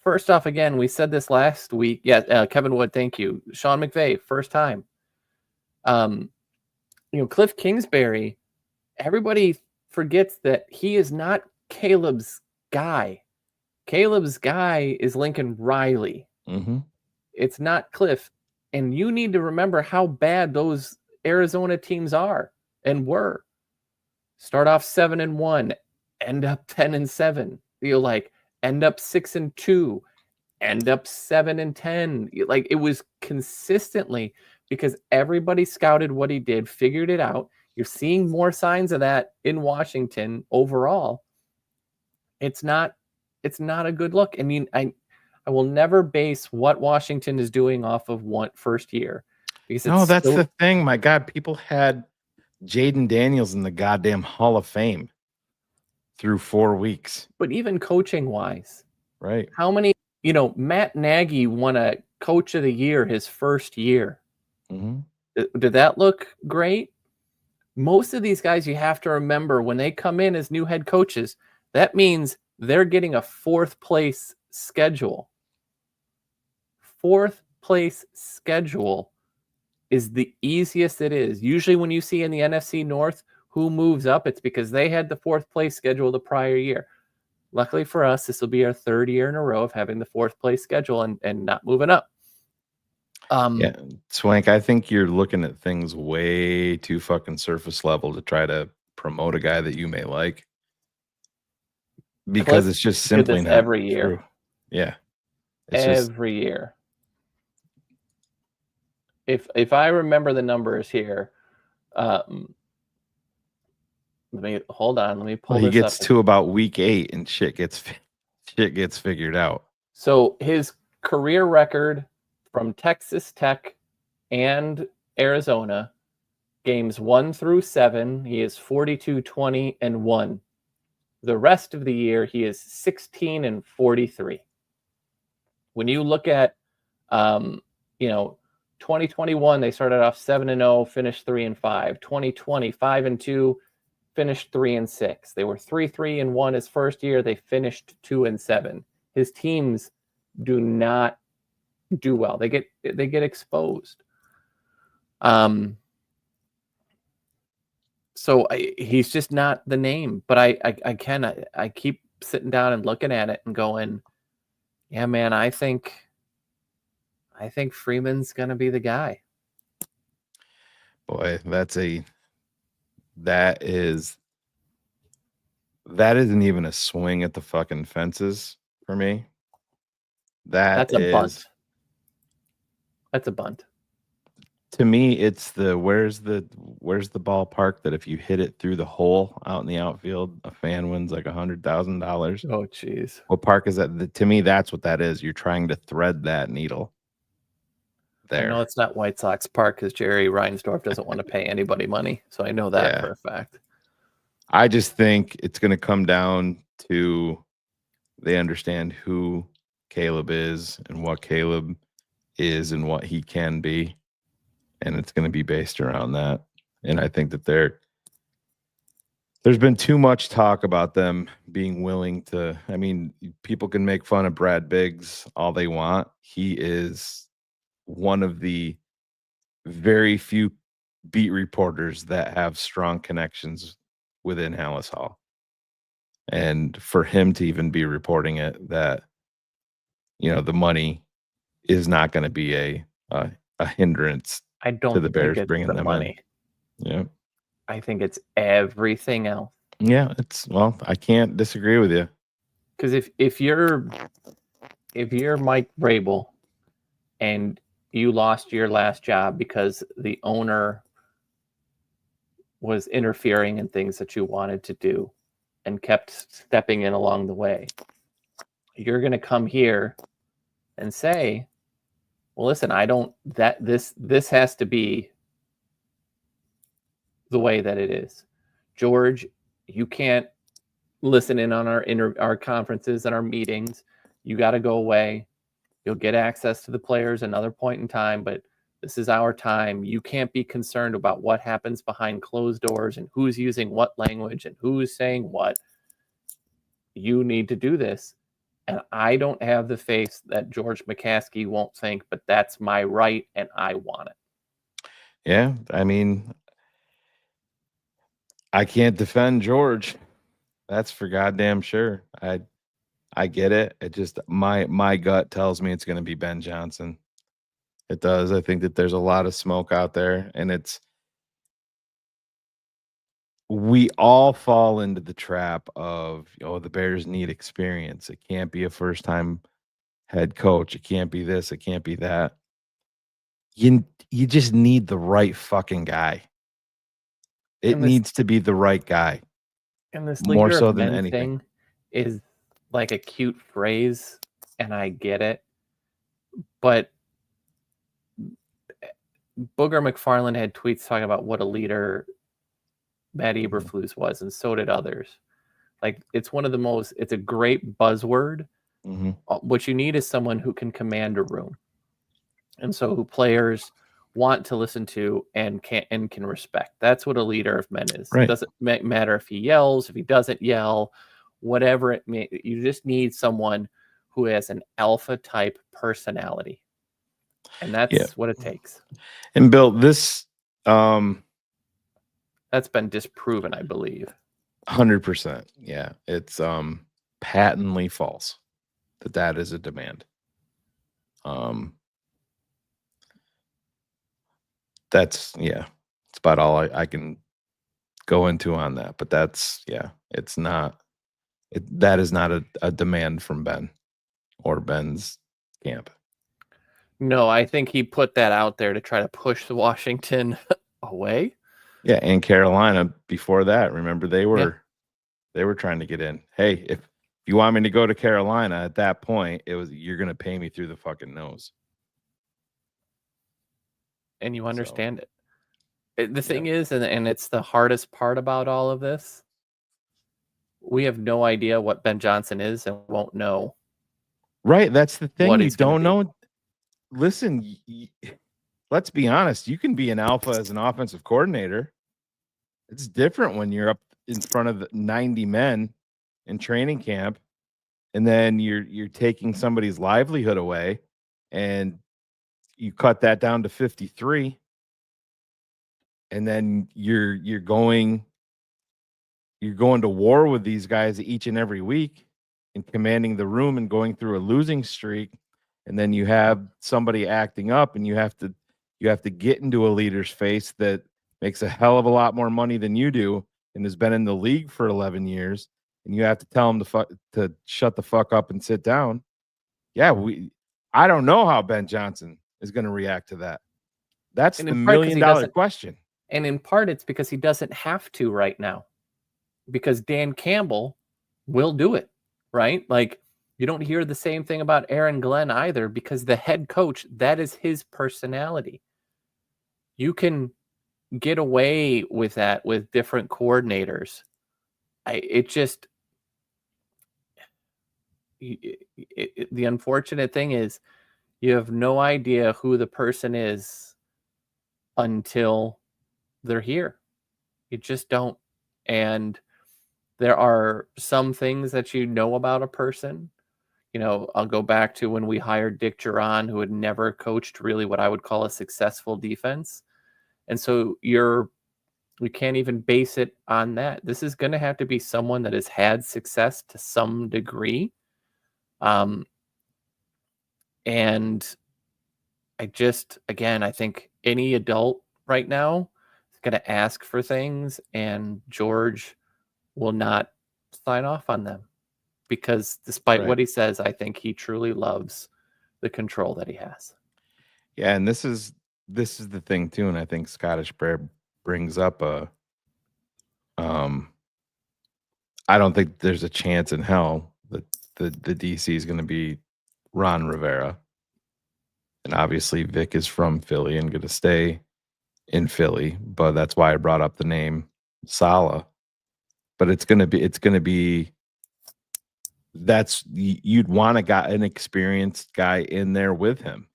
first off, again, we said this last week. Yeah, Kevin Wood, thank you. Sean McVay, first time. Cliff Kingsbury, everybody forgets that he is not Caleb's guy. Caleb's guy is Lincoln Riley. It's not Cliff. And you need to remember how bad those Arizona teams are and were. Start off 7-1, end up 10-7. End up 6-2, end up 7-10. It was consistently, because everybody scouted what he did, figured it out. You're seeing more signs of that in Washington overall. It's not a good look. I mean, I will never base what Washington is doing off of first year. Because that's the thing. My God, people had Jaden Daniels in the goddamn Hall of Fame through 4 weeks. But even coaching wise, right? How many, Matt Nagy won a coach of the year his first year. Did that look great? Most of these guys, you have to remember, when they come in as new head coaches, that means they're getting a fourth place schedule. Fourth place schedule is the easiest it is. Usually when you see in the NFC North who moves up, it's because they had the fourth place schedule the prior year. Luckily for us, this will be our third year in a row of having the fourth place schedule and not moving up. Yeah, Swank, I think you're looking at things way too fucking surface level to try to promote a guy that you may like, because it's just simply not every year. True. Yeah, every year. If I remember the numbers here, let me hold on. Let me pull. He gets to about week 8 and shit gets figured out. So his career record from Texas Tech and Arizona. Games 1 through 7, he is 42-20-1. The rest of the year, he is 16-43. When you look at, 2021, they started off 7-0, finished 3-5. 2020, 5-2, finished 3-6. They were 3-3-1 his first year. They finished 2-7. His teams do not do well. They get exposed. So he's just not the name. But I keep sitting down and looking at it and going, yeah, man, I think Freeman's gonna be the guy. Boy, that isn't even a swing at the fucking fences for me. That's a bunt. That's a bunt. To me, it's where's the ballpark that if you hit it through the hole out in the outfield, a fan wins like $100,000. Oh, jeez. What park is that? To me, that's what that is. You're trying to thread that needle. There. I know it's not White Sox Park because Jerry Reinsdorf doesn't want to pay anybody money, so I know that for a fact. I just think it's going to come down to they understand who Caleb is and what Caleb is and what he can be. And it's going to be based around that. And I think that there's been too much talk about them being willing to. I mean, people can make fun of Brad Biggs all they want. He is one of the very few beat reporters that have strong connections within Hallis Hall. And for him to even be reporting it, that, the money is not going to be a hindrance. I don't to the Bears think it's bringing the them money. In. Yeah. I think it's everything else. Yeah, I can't disagree with you. Because if you're Mike Vrabel and you lost your last job because the owner was interfering in things that you wanted to do and kept stepping in along the way, you're going to come here and say, well, listen, this has to be the way that it is. George, you can't listen in on our conferences and our meetings. You got to go away. You'll get access to the players another point in time, but this is our time. You can't be concerned about what happens behind closed doors and who's using what language and who's saying what. You need to do this. And I don't have the faith that George McCaskey won't think, but that's my right and I want it. Yeah, I mean, I can't defend George. That's for goddamn sure. I get it. It just my gut tells me it's going to be Ben Johnson. It does. I think that there's a lot of smoke out there, and we all fall into the trap of, the Bears need experience. It can't be a first-time head coach. It can't be this. It can't be that. You just need the right fucking guy. It needs to be the right guy. And this more leader so of than men anything thing is like a cute phrase, and I get it. But Booger McFarland had tweets talking about what a leader Matt Eberflus was, and so did others. Like, it's a great buzzword. Mm-hmm. What you need is someone who can command a room. And so who players want to listen to and can respect. That's what a leader of men is. Right. It doesn't matter if he yells, if he doesn't yell, whatever it may. You just need someone who has an alpha type personality. And that's what it takes. And Bill, this that's been disproven, I believe. 100%. Yeah. It's patently false that is a demand. That's it's about all I can go into on that, but it's not that is not a demand from Ben or Ben's camp. No, I think he put that out there to try to push Washington away. Yeah, and Carolina before that. Remember, they were trying to get in. Hey, if you want me to go to Carolina at that point, you're going to pay me through the fucking nose. and you understand it. The thing is, and it's the hardest part about all of this, we have no idea what Ben Johnson is and won't know. Right. That's the thing. What You he's gonna don't be. know. Listen, let's be honest. You can be an alpha as an offensive coordinator. It's different when you're up in front of 90 men in training camp, and then you're taking somebody's livelihood away, and you cut that down to 53, and then you're going to war with these guys each and every week and commanding the room and going through a losing streak, and then you have somebody acting up, and you have to get into a leader's face that makes a hell of a lot more money than you do and has been in the league for 11 years, and you have to tell him to shut the fuck up and sit down. Yeah, I don't know how Ben Johnson is going to react to that. That's the $1 million question. And in part, it's because he doesn't have to right now, because Dan Campbell will do it, right? Like, you don't hear the same thing about Aaron Glenn either, because the head coach, that is his personality. You can get away with that with different coordinators. The unfortunate thing is you have no idea who the person is until they're here. You just don't. And there are some things that you know about a person. You know, I'll go back to when we hired Dick Duran, who had never coached really what I would call a successful defense. And so we can't even base it on that. This is going to have to be someone that has had success to some degree. And I think any adult right now is going to ask for things, and George will not sign off on them, because despite what he says, I think he truly loves the control that he has. Yeah, and this is the thing too, and I think Scottish Bear brings up I don't think there's a chance in hell that the DC is going to be Ron Rivera. And obviously Vic is from Philly and going to stay in Philly, but that's why I brought up the name Saleh. But it's going to be you'd want an experienced guy in there with him.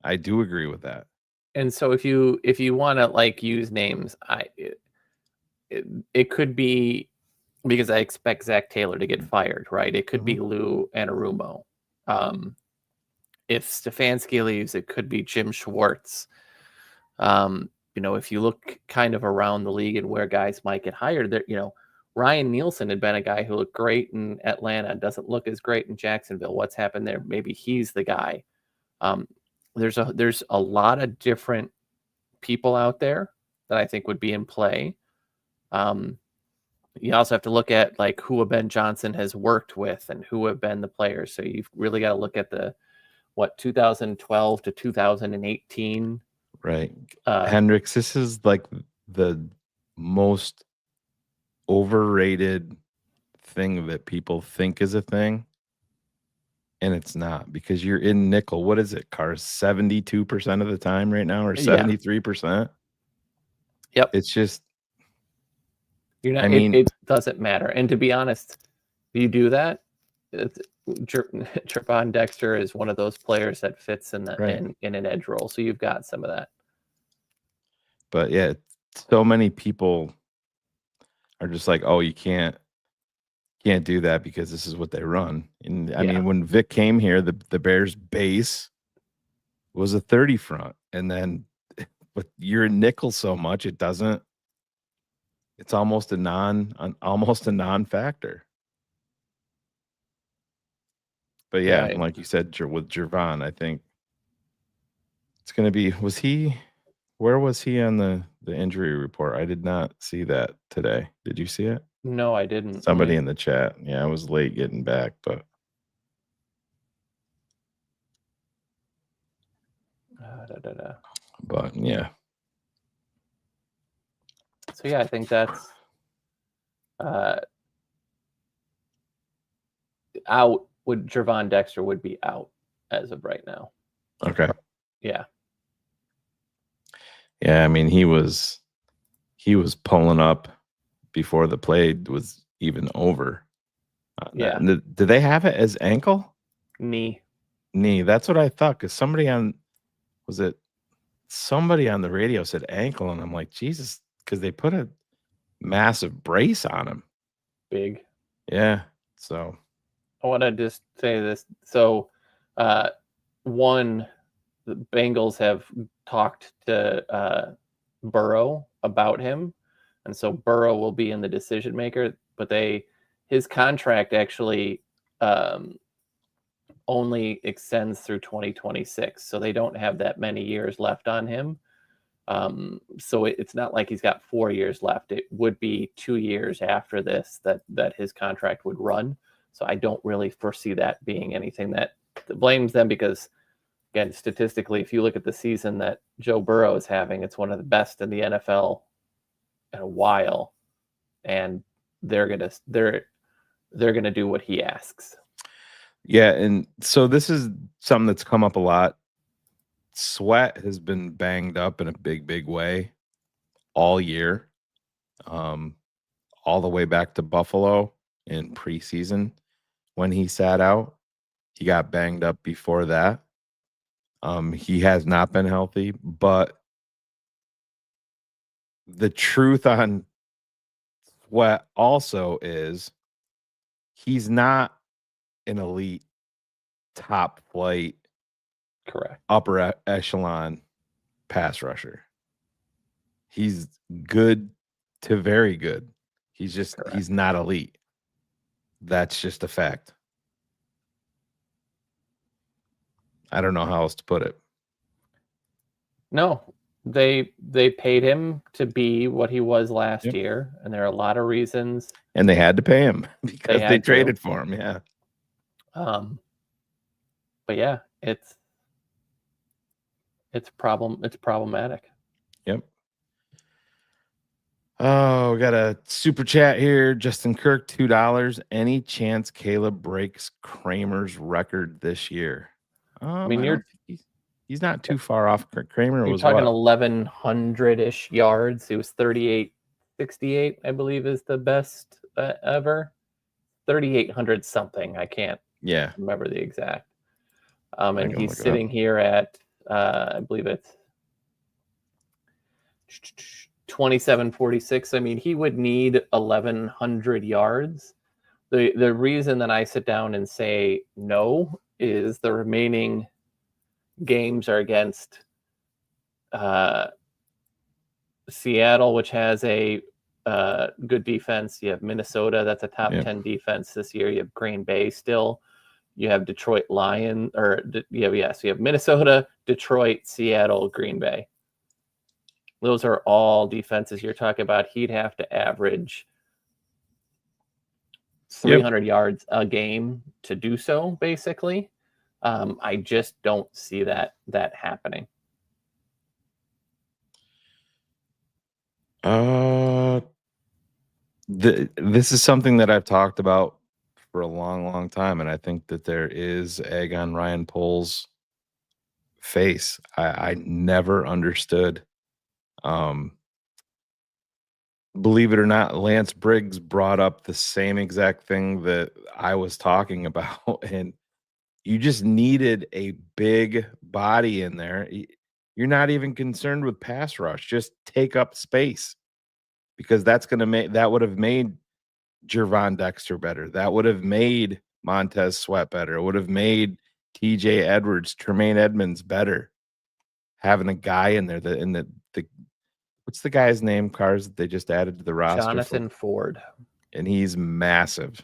I do agree with that. And so if you want to like use names, it could be, because I expect Zach Taylor to get fired, right? It could be Lou Anarumo. If Stefanski leaves, it could be Jim Schwartz. If you look kind of around the league and where guys might get hired, there, Ryan Nielsen had been a guy who looked great in Atlanta, doesn't look as great in Jacksonville. What's happened there? Maybe he's the guy. There's a lot of different people out there that I think would be in play. You also have to look at like who Ben Johnson has worked with and who have been the players. So you've really got to look at 2012 to 2018. Right. Hendricks, this is like the most overrated thing that people think is a thing. And it's not, because you're in nickel. What is it, Cars? 72% of the time right now, or 73%? Yep. It's just, it doesn't matter. And to be honest, you do that. Trevon Dexter is one of those players that fits in in an edge role. So you've got some of that. But yeah, so many people are just like, oh, you can't do that because this is what they run. And I mean, when Vic came here, the Bears base was a 30 front, and then but you're in nickel so much it's almost a non-factor. But yeah, like you said, with Jervon, I think it's going to be. Where was he on the injury report? I did not see that today. Did you see it? No, I didn't. Somebody in the chat. Yeah, I was late getting back, but but yeah. So yeah, I think that's out. Jervon Dexter would be out as of right now. Okay. Yeah. Yeah, I mean, he was pulling up before the play was even over. Yeah. Did they have it as ankle? Knee. Knee. That's what I thought. Because somebody on the radio said ankle, and I'm like, Jesus, because they put a massive brace on him. Big. Yeah. So I want to just say this. So, one, the Bengals have talked to Burrow about him, and so Burrow will be in the decision maker. But his contract actually only extends through 2026, so they don't have that many years left on him. So it's not like he's got 4 years left. It would be 2 years after this that his contract would run. So I don't really foresee that being anything that blames them, because again, statistically, if you look at the season that Joe Burrow is having, it's one of the best in the NFL in a while, and they're gonna do what he asks. yeah, and so this is something that's come up a lot. Sweat has been banged up in a big way all year, all the way back to Buffalo in preseason when he sat out. He got banged up before that. He has not been healthy, but the truth on Sweat also is he's not an elite top flight, Correct. upper echelon pass rusher. He's good to very good. He's not elite. That's just a fact. I don't know how else to put it. No, they paid him to be what he was last year, and there are a lot of reasons. And they had to pay him because they traded for him. Yeah. But yeah, it's problematic. Yep. Oh, we got a super chat here. Justin Kirk, $2. Any chance Caleb breaks Kramer's record this year? I mean, he's not too far off. Kramer was talking what? 1,100-ish yards. He was 38.68, I believe, is the best ever. 3,800 something. I can't remember the exact. And he's sitting here at I believe it's 27.46. I mean, he would need 1,100 yards. The reason that I sit down and say no is the remaining games are against Seattle, which has a good defense. You have Minnesota, that's a top 10 defense this year. You have Green Bay still. You have Detroit Lions, so you have Minnesota, Detroit, Seattle, Green Bay. Those are all defenses you're talking about. He'd have to average 300 yards a game to do so, basically. I just don't see that happening. This is something that I've talked about for a long time, and I think that there is egg on Ryan Pohl's face. I never understood. Believe it or not, Lance Briggs brought up the same exact thing that I was talking about, and you just needed a big body in there. You're not even concerned with pass rush. Just take up space, because that would have made Gervon Dexter better. That would have made Montez Sweat better. It would have made TJ Edwards, Tremaine Edmonds better. Having a guy in there the what's the guy's name, Cars, that they just added to the roster? Jonathan Ford. And he's massive.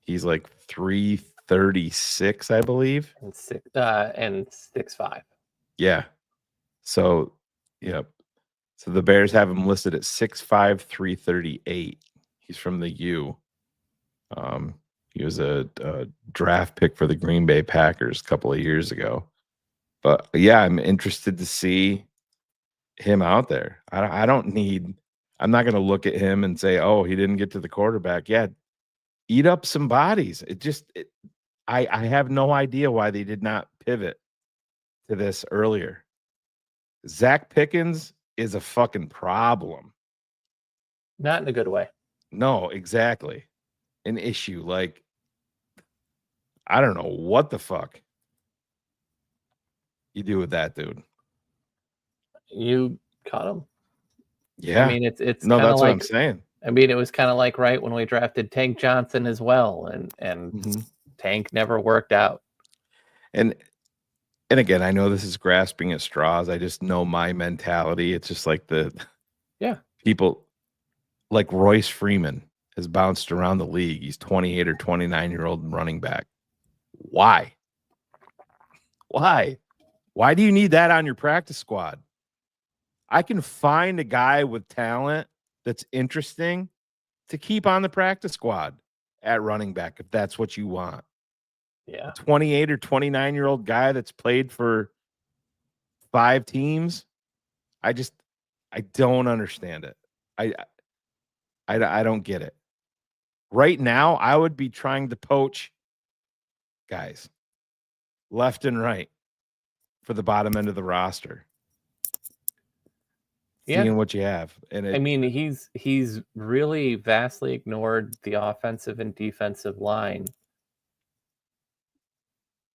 He's like 336, I believe. And 6'5". Yeah. So, yep. So the Bears have him listed at 6'5", 338. He's from the U. He was a draft pick for the Green Bay Packers a couple of years ago. But yeah, I'm interested to see him out there. I'm not going to look at him and say, oh, he didn't get to the quarterback. Yeah, eat up some bodies. I have no idea why they did not pivot to this earlier. Zach Pickens is a fucking problem. Not in a good way. No, exactly. An issue. Like, I don't know what the fuck you do with that dude. You caught him. Yeah. I mean, it's no, kind of that's what I'm like, saying. I mean, it was kind of like right when we drafted Tank Johnson as well, and Mhm. Tank never worked out. And again, I know this is grasping at straws. I just know my mentality. It's just like Yeah. people like Royce Freeman has bounced around the league. He's 28 or 29-year-old running back. Why? Why? Why do you need that on your practice squad? I can find a guy with talent that's interesting to keep on the practice squad at running back if that's what you want. Yeah. 28 or 29-year-old guy that's played for 5 teams. I don't understand it. I don't get it. Right now, I would be trying to poach guys left and right for the bottom end of the roster. Yeah. Seeing what you have. And I mean, he's really vastly ignored the offensive and defensive line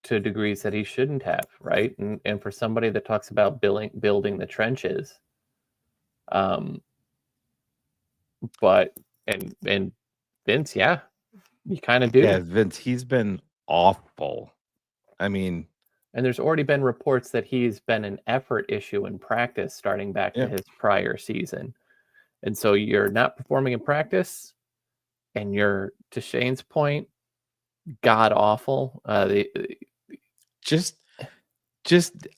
to degrees that he shouldn't have, right? And for somebody that talks about building the trenches, but and Vince, yeah, you kind of do. yeah, Vince, he's been awful. I mean, And there's already been reports that he's been an effort issue in practice starting back to his prior season. And so you're not performing in practice, and you're, to Shane's point, god awful. just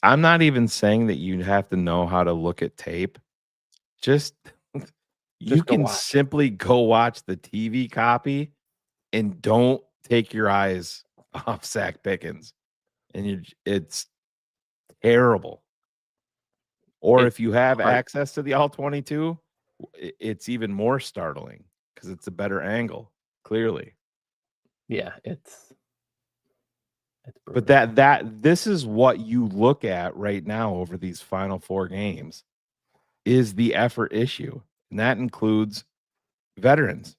I'm not even saying that you have to know how to look at tape. Just you Just go can watch. simply go watch the TV copy and don't take your eyes off Zach Pickens. And it's terrible. Or if you have access to the all 22, it's even more startling because it's a better angle, clearly. Yeah, it's But brutal. this is what you look at right now over these final 4 games is the effort issue. And that includes veterans.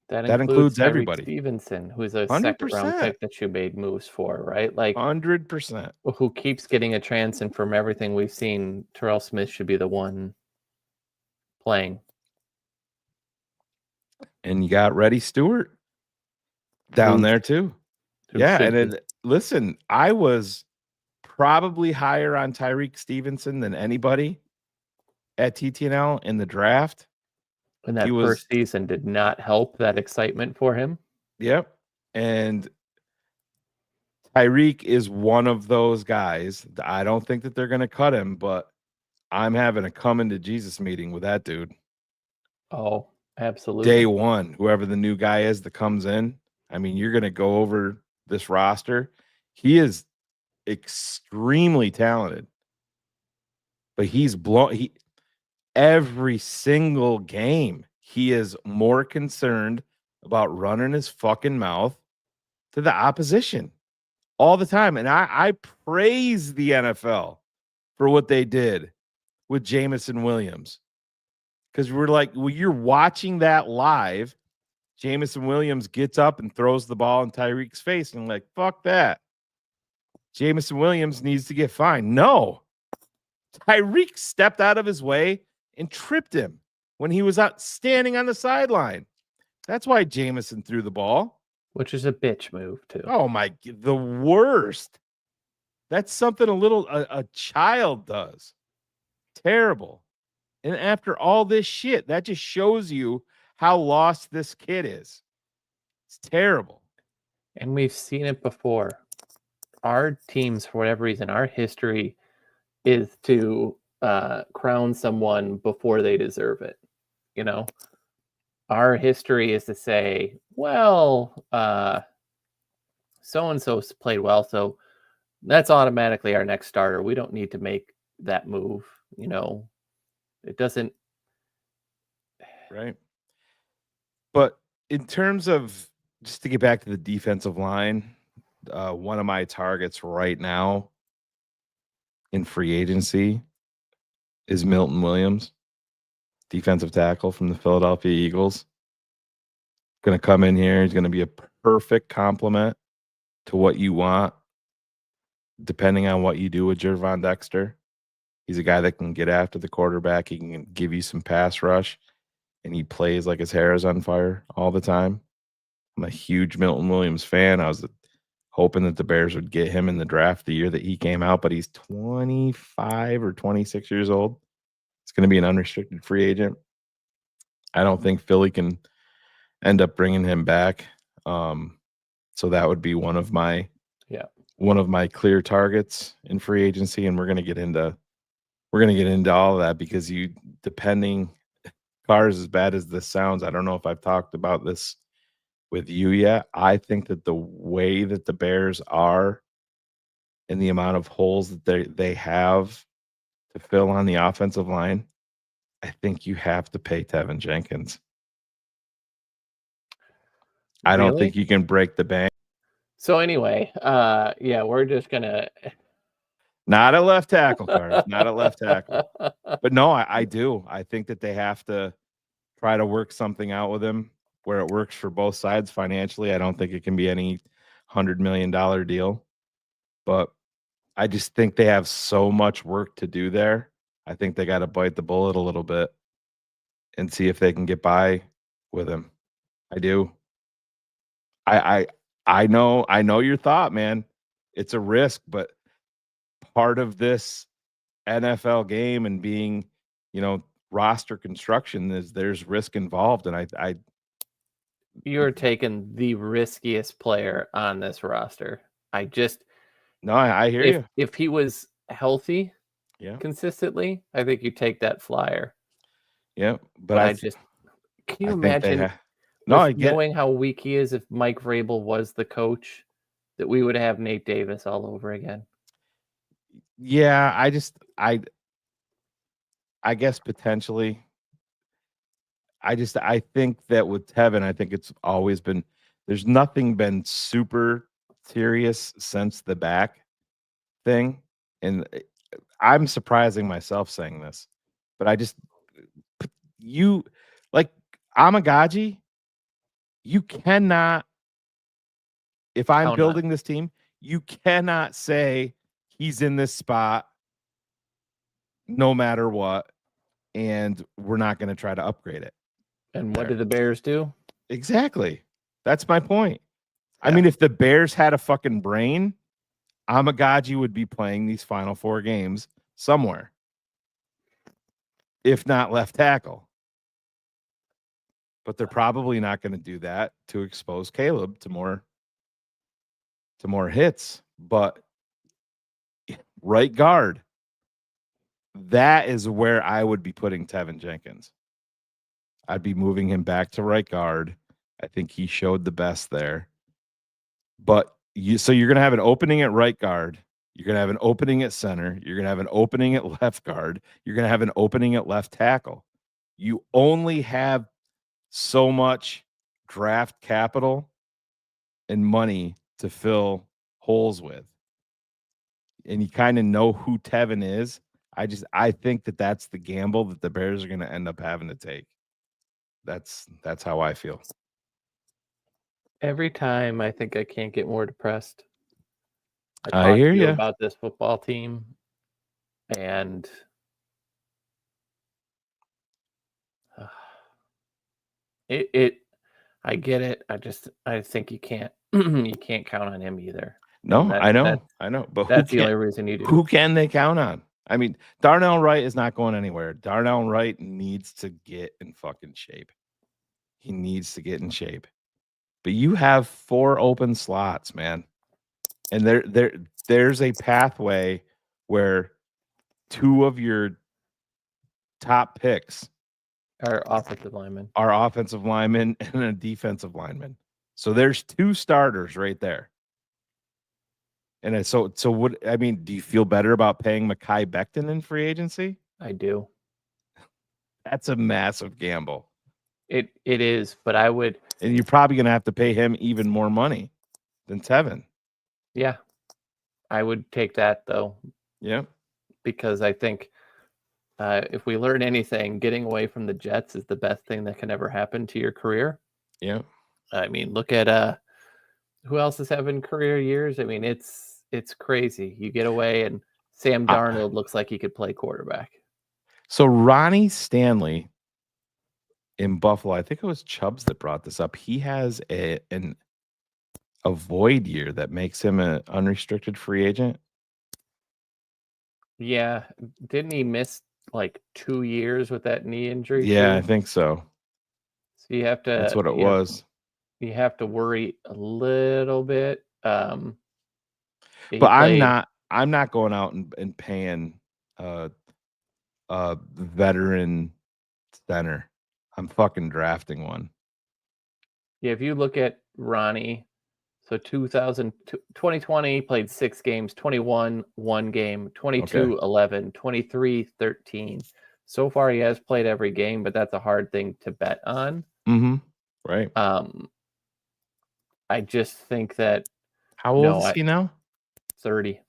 That includes Tyreek everybody. Stevenson, who's a 100%. second-round pick that you made moves for, right? Like 100%. who keeps getting a chance, and from everything we've seen, Terrell Smith should be the one playing. And you got Reddy Stewart down there too. Yeah, and listen, I was probably higher on Tyreek Stevenson than anybody at TTNL in the draft. And that first season did not help that excitement for him. Yep. And Tyreek is one of those guys. I don't think that they're going to cut him, but I'm having a come into Jesus meeting with that dude. Oh, absolutely. Day one, whoever the new guy is that comes in. I mean, you're going to go over this roster. He is extremely talented, but he's every single game, he is more concerned about running his fucking mouth to the opposition all the time. And I praise the NFL for what they did with Jameson Williams. Because we're like, well, you're watching that live. Jameson Williams gets up and throws the ball in Tyreek's face. And like, fuck that. Jameson Williams needs to get fined. No. Tyreek stepped out of his way and tripped him when he was out standing on the sideline. That's why Jameson threw the ball. Which is a bitch move, too. Oh, my, the worst. That's something a child does. Terrible. And after all this shit, that just shows you how lost this kid is. It's terrible. And we've seen it before. Our teams, for whatever reason, our history is to crown someone before they deserve it. You know, our history is to say, well, so-and-so played well, so that's automatically our next starter. We don't need to make that move. You know, it doesn't. Right. But in terms of, just to get back to the defensive line, one of my targets right now in free agency is Milton Williams, defensive tackle from the Philadelphia Eagles. Going to come in here. He's going to be a perfect complement to what you want, depending on what you do with Jervon Dexter. He's a guy that can get after the quarterback. He can give you some pass rush, and he plays like his hair is on fire all the time. I'm a huge Milton Williams fan. I was hoping that the Bears would get him in the draft the year that he came out, but he's 25 or 26 years old. It's going to be an unrestricted free agent. I don't think Philly can end up bringing him back. So that would be one of my clear targets in free agency, and we're going to get into all of that because Cars, as bad as this sounds, I don't know if I've talked about this with you yet. I think that the way that the Bears are and the amount of holes that they have to fill on the offensive line, I think you have to pay Tevin Jenkins. I don't think you can break the bank. So anyway, we're just gonna not a left tackle, Cars, not a left tackle. But no, I do. I think that they have to try to work something out with him where it works for both sides financially. I don't think it can be any $100 million deal, but I just think they have so much work to do there. I think they got to bite the bullet a little bit and see if they can get by with him. I do. I know your thought, man. It's a risk, but part of this NFL game and being, roster construction is there's risk involved. And you're taking the riskiest player on this roster. I hear you. If he was healthy, consistently, I think you take that flyer. Yeah, but can you imagine? Knowing how weak he is, if Mike Vrabel was the coach, that we would have Nate Davis all over again. Yeah, I guess potentially. I think that with Tevin, I think it's always been, there's nothing been super serious since the back thing. And I'm surprising myself saying this, but Amagaji, you cannot, if I'm building this team, you cannot say he's in this spot no matter what, and we're not going to try to upgrade it. And what did the Bears do? Exactly. That's my point. Yeah. I mean, if the Bears had a fucking brain, Amagaji would be playing these final 4 games somewhere, if not left tackle. But they're probably not going to do that to expose Caleb to more hits. But right guard, that is where I would be putting Tevin Jenkins. I'd be moving him back to right guard. I think he showed the best there. But so you're going to have an opening at right guard. You're going to have an opening at center. You're going to have an opening at left guard. You're going to have an opening at left tackle. You only have so much draft capital and money to fill holes with. And you kind of know who Tevin is. I think that's the gamble that the Bears are going to end up having to take. That's how I feel. Every time I think I can't get more depressed. I hear you about this football team, and I get it. I think you can't count on him either. No, I know. But that's the only reason you do. Who can they count on? I mean, Darnell Wright is not going anywhere. Darnell Wright needs to get in fucking shape. He needs to get in shape. But you have 4 open slots, man. And there's a pathway where 2 of your top picks are offensive linemen. And a defensive lineman. So there's 2 starters right there. And so what, I mean, do you feel better about paying Mekhi Becton in free agency? I do. That's a massive gamble. It is, but I would. And you're probably going to have to pay him even more money than Tevin. Yeah. I would take that, though. Yeah. Because I think If we learn anything, getting away from the Jets is the best thing that can ever happen to your career. Yeah. I mean, look at who else is having career years? I mean, it's crazy. You get away, and Sam Darnold looks like he could play quarterback. So Ronnie Stanley in Buffalo, I think it was Chubbs that brought this up. He has a void year that makes him an unrestricted free agent. Yeah, didn't he miss like 2 years with that knee injury? Yeah, too? I think so. So you have to. That's what it was. You have to worry a little bit. He But played- I'm not going out and paying a veteran center. I'm fucking drafting one. Yeah, if you look at Ronnie, so 2020 played 6 games, 21 1 game, 22 11, 23 13. So far he has played every game, but that's a hard thing to bet on. Mm-hmm. Right. I just think that How old is he now? 30.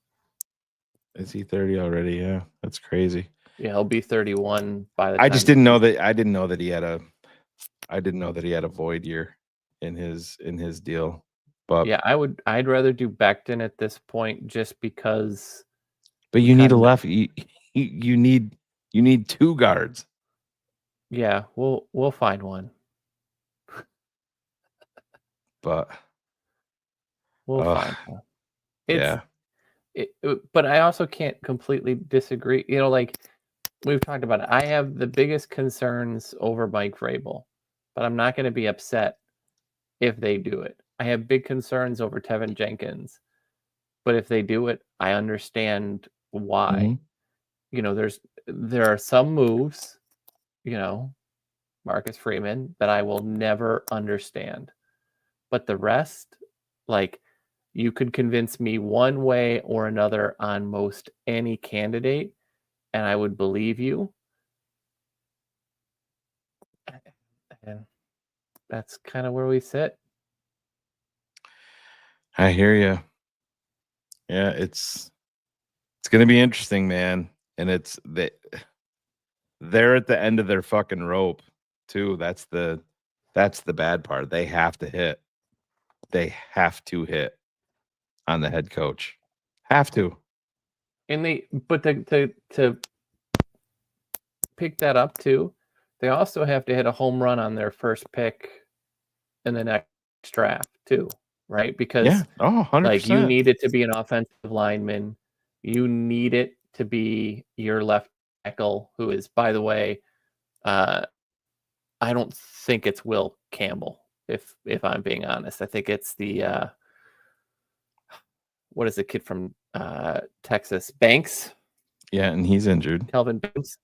Is he 30 already? Yeah, that's crazy. Yeah, he'll be 31 by the time. I just didn't know that. I didn't know that he had a void year in his deal. But yeah, I'd rather do Becton at this point just because. But you need a left. You need 2 guards. Yeah, we'll find one. But we'll find one. Yeah. But I also can't completely disagree. You know, like we've talked about it. I have the biggest concerns over Mike Vrabel, but I'm not going to be upset if they do it. I have big concerns over Tevin Jenkins, but if they do it, I understand why. Mm-hmm. You know, there are some moves, you know, Marcus Freeman, that I will never understand. But the rest, like, you could convince me one way or another on most any candidate, and I would believe you. And that's kind of where we sit. I hear you. Yeah, it's going to be interesting, man. And they're at the end of their fucking rope too. That's the bad part. They have to hit. They have to hit on the head coach. Have to. But to pick that up too, they also have to hit a home run on their first pick in the next draft too, right? Because 100%. like you need it to be an offensive lineman. You need it to be your left tackle, who is, by the way, I don't think it's Will Campbell, if I'm being honest. I think it's the what is the kid from Texas? Banks? Yeah, and he's injured. Kelvin Banks.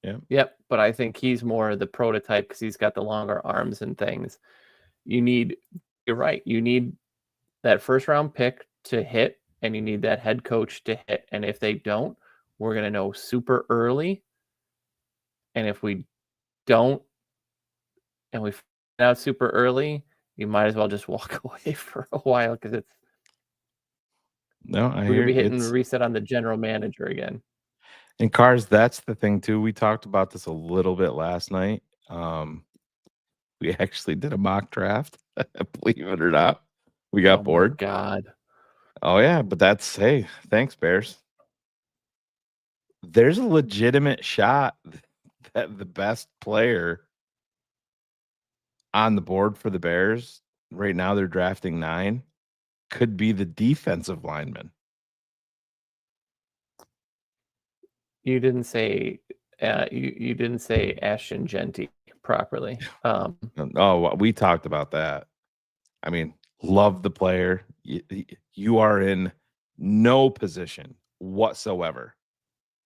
Yeah. Yep. But I think he's more the prototype because he's got the longer arms and things. You're right. You need that first round pick to hit, and you need that head coach to hit. And if they don't, we're going to know super early. And if we don't, and we find out super early, you might as well just walk away for a while because it's. No, we'll be hitting reset on the general manager again. And Cars, that's the thing too. We talked about this a little bit last night. We actually did a mock draft. Believe it or not, we got bored. God. Oh yeah, but hey, thanks Bears. There's a legitimate shot that the best player on the board for the Bears right now, they're drafting 9, could be the defensive lineman. You didn't say you didn't say Ashton Genty properly. Oh, we talked about that. I mean, love the player. You are in no position whatsoever.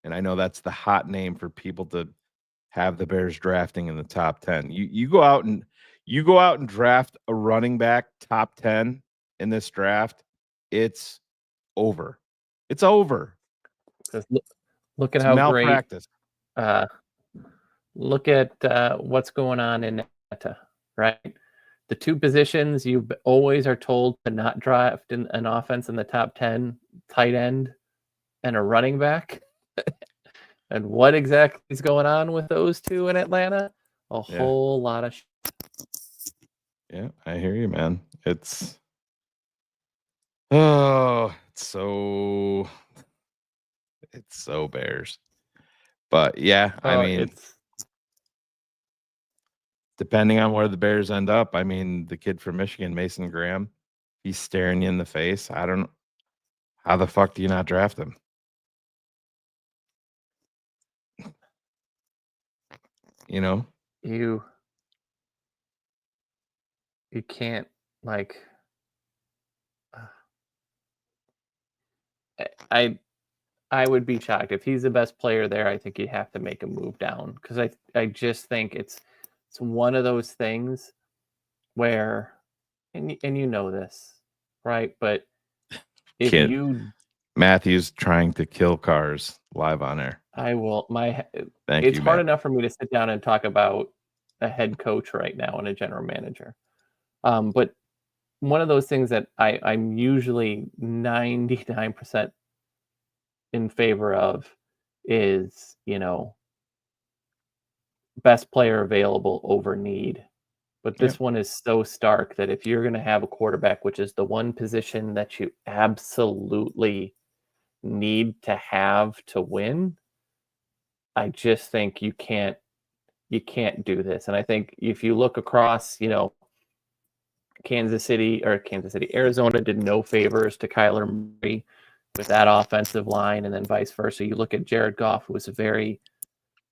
And I know that's the hot name for people to have the Bears drafting in the top 10. You go out and draft a running back top 10 in this draft, it's over. It's over. Look at it's how malpractice. Great. Look at what's going on in Atlanta, right? The 2 positions you always are told to not draft in an offense in the top 10, tight end and a running back. And what exactly is going on with those two in Atlanta? A Yeah. whole lot of Yeah, I hear you, man. It's it's so Bears. But yeah, I mean, it's depending on where the Bears end up, I mean, the kid from Michigan, Mason Graham, he's staring you in the face. I don't how the fuck do you not draft him? You know? you can't like I would be shocked if he's the best player there. I think you have to make a move down because I just think it's one of those things where and you know this, right? But if Kid. you Matthew's trying to kill cars live on air. I will Thank it's you, hard Matt. enough for me to sit down and talk about a head coach right now and a general manager. But one of those things that I'm usually 99% in favor of is, best player available over need. But this one is so stark that if you're going to have a quarterback, which is the one position that you absolutely need to have to win, I just think you can't do this. And I think if you look across, Arizona did no favors to Kyler Murray with that offensive line, and then vice versa. You look at Jared Goff, who was a very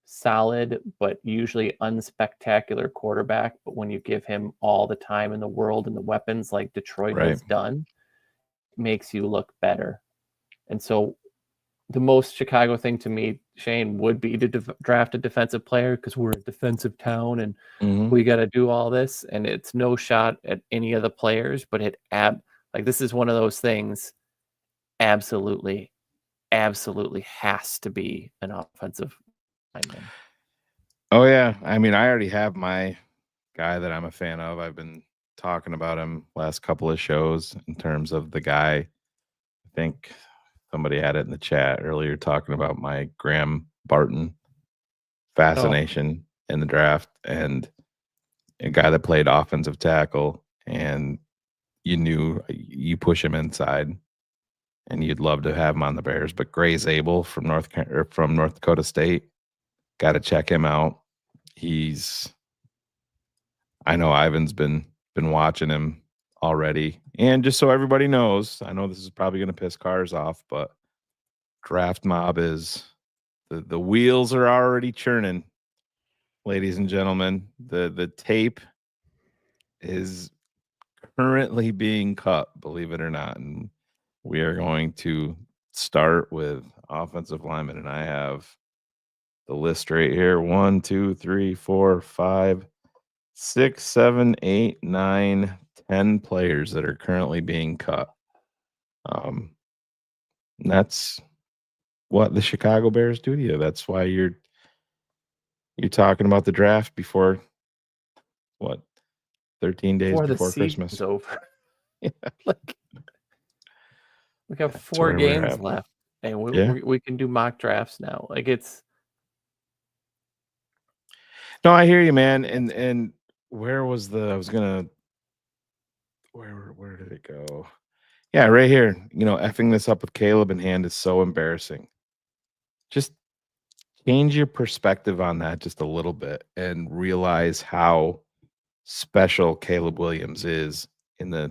solid but usually unspectacular quarterback, but when you give him all the time in the world and the weapons like Detroit has done, it makes you look better. And so the most Chicago thing to me, Shane, would be to draft a defensive player because we're a defensive town and we got to do all this. And it's no shot at any of the players, but this is one of those things. Absolutely has to be an offensive lineman. Oh yeah, I mean, I already have my guy that I'm a fan of. I've been talking about him last couple of shows in terms of the guy. I think somebody had it in the chat earlier talking about my Graham Barton fascination in the draft, and a guy that played offensive tackle, and you knew you push him inside and you'd love to have him on the Bears. But Gray Zabel from North Dakota State, got to check him out. I know Ivan's been watching him already. And just so everybody knows, I know this is probably going to piss cars off, but Draft Mob is the wheels are already churning, ladies and gentlemen. The tape is currently being cut, believe it or not. And we are going to start with offensive linemen. And I have the list right here. 1, 2, 3, 4, 5, 6, 7, 8, 9, 10 players that are currently being cut. That's what the Chicago Bears do to you. That's why you're talking about the draft before 13 days before Christmas. Over. Like, we got That's 4 where we're games at. left, and we can do mock drafts now. Like it's. No, I hear you, man. And where was where did it go? Yeah, right here. Effing this up with Caleb in hand is so embarrassing. Just change your perspective on that just a little bit and realize how special Caleb Williams is in the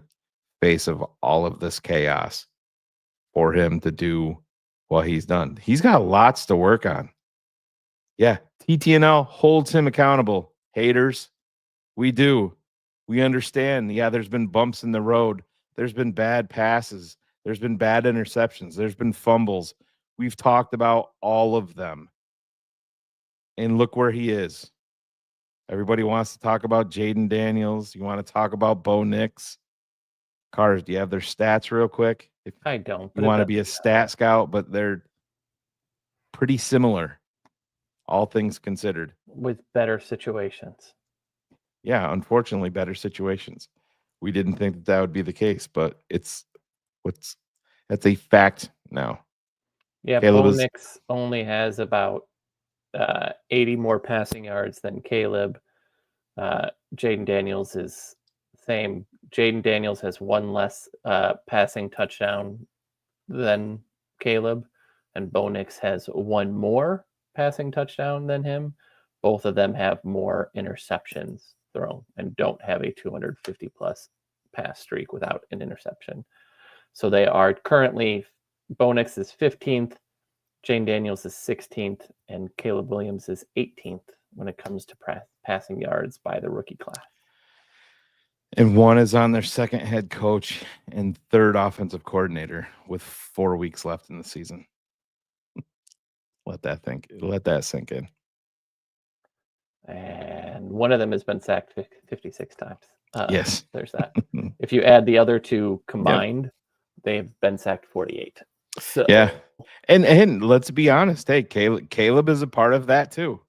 face of all of this chaos for him to do what he's done. He's got lots to work on. Yeah, TTNL holds him accountable. Haters, we do. We understand. Yeah, there's been bumps in the road. There's been bad passes. There's been bad interceptions. There's been fumbles. We've talked about all of them. And look where he is. Everybody wants to talk about Jaden Daniels. You want to talk about Bo Nix. Cars, do you have their stats real quick? If I don't. you want to be a stat scout, but they're pretty similar, all things considered. With better situations. Yeah, unfortunately, better situations. We didn't think that would be the case, but that's a fact now. Yeah, Bo Nix only has about 80 more passing yards than Caleb. Jaden Daniels is same. Jaden Daniels has one less passing touchdown than Caleb, and Bo Nix has one more passing touchdown than him. Both of them have more interceptions thrown and don't have a 250 plus pass streak without an interception. So they are currently, Bo Nix is 15th, Jane Daniels is 16th, and Caleb Williams is 18th when it comes to passing yards by the rookie class. And one is on their second head coach and third offensive coordinator with 4 weeks left in the season. Let that sink in. And one of them has been sacked 56 times. Yes. There's that. If you add the other two combined, they've been sacked 48. So yeah. And let's be honest. Hey, Caleb is a part of that too.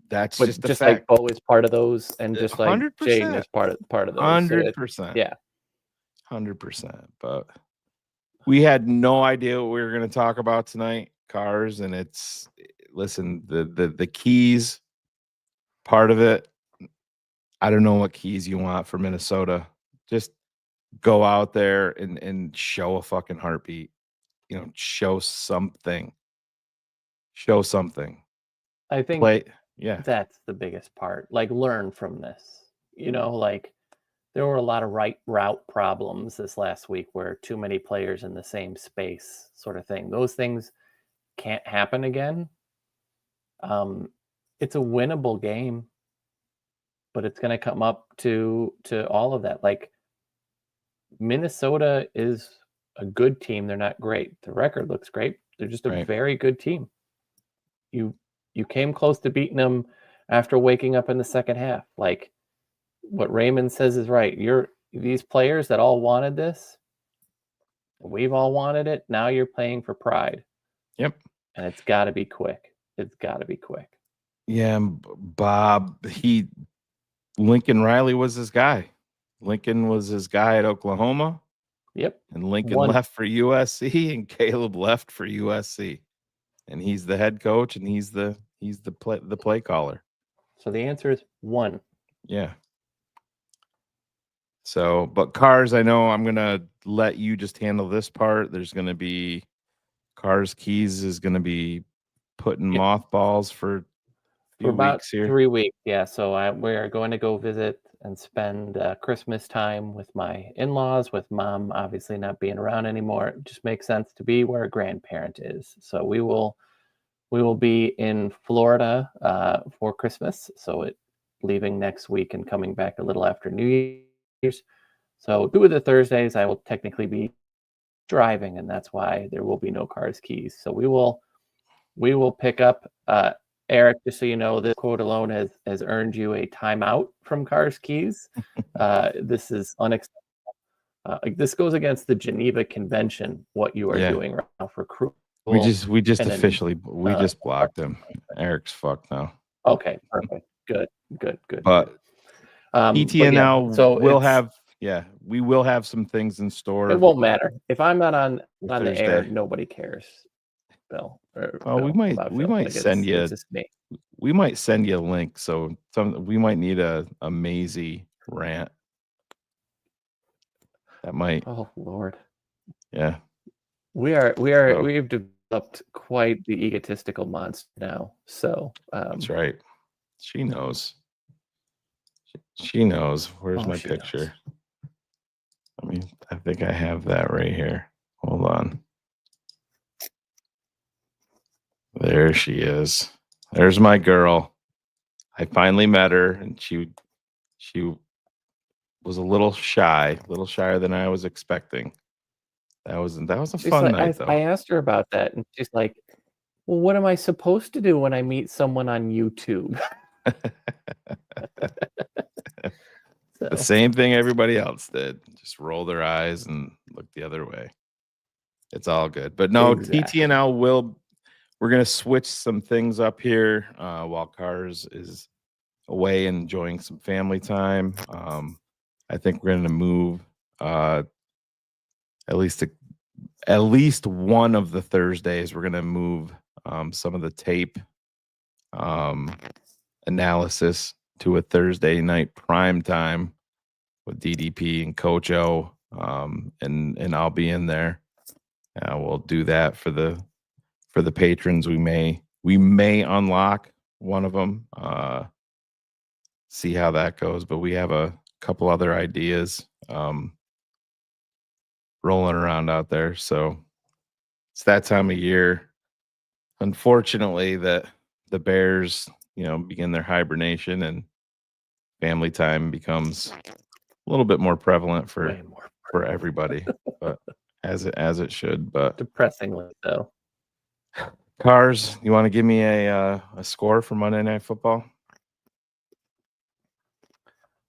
That's but just a just fact. like Bo is part of those, and just like 100%. Jaden is part of those. 100%. Yeah. 100%. But we had no idea what we were going to talk about tonight, cars, and it's listen, the keys part of it. I don't know what keys you want for Minnesota. Just go out there and show a fucking heartbeat. You know, show something. Show something. I think that's the biggest part. Like, learn from this. You know, like there were a lot of route problems this last week where too many players in the same space, sort of thing. Those things can't happen again. It's a winnable game, but it's going to come up to all of that. Like, Minnesota is a good team. They're not great. The record looks great. They're just a very good team. You came close to beating them after waking up in the second half. Like, what Raymond says is right. These players that all wanted this, we've all wanted it. Now you're playing for pride. Yep. And it's got to be quick. It's got to be quick. Yeah, Bob, Lincoln Riley was his guy. Lincoln was his guy at Oklahoma. Yep. And Lincoln left for USC, and Caleb left for USC. And he's the head coach, and he's the play caller. So the answer is 1. Yeah. So, but cars, I know I'm gonna let you just handle this part. There's gonna be Cars Keys is gonna be putting mothballs for about weeks here. 3 weeks. Yeah. So we're going to go visit and spend Christmas time with my in-laws, with mom obviously not being around anymore. It just makes sense to be where a grandparent is. So we will be in Florida for Christmas. So leaving next week and coming back a little after New Year's. So 2 of the Thursdays I will technically be driving, and that's why there will be no Cars Keys. So we will pick up Eric, just so you know, this quote alone has earned you a timeout from Cars Keys. This is unacceptable. This goes against the Geneva Convention, what you are doing right now for crew. We just officially just blocked him. Eric's fucked now. Okay, perfect. Good. But TTNL we will have some things in store. It won't matter. If I'm not on the air, nobody cares. Bill. We might send you. We might send you a link. So we might need a Maisie rant. That might. Oh Lord. Yeah. We've developed quite the egotistical monster now. So that's right. She knows. She knows. Where's my picture? I think I have that right here. Hold on. There she is. There's my girl. I finally met her, and she was a little shy, shyer than I was expecting. That was a fun night, though. I asked her about that, and she's like, "Well, what am I supposed to do when I meet someone on YouTube?" The same thing everybody else did. Just roll their eyes and look the other way. It's all good. But no, exactly. TTNL we're going to switch some things up here while Cars is away and enjoying some family time. I think we're going to move at least one of the Thursdays. We're going to move some of the tape analysis to a Thursday night prime time with DDP and Coach O. And I'll be in there. We'll do that for the patrons. We may unlock one of them. See how that goes, but we have a couple other ideas rolling around out there. So it's that time of year. Unfortunately, that the Bears, begin their hibernation and family time becomes a little bit more prevalent for everybody, but as it should. But Depressingly so. Cars, you want to give me a score for Monday Night Football?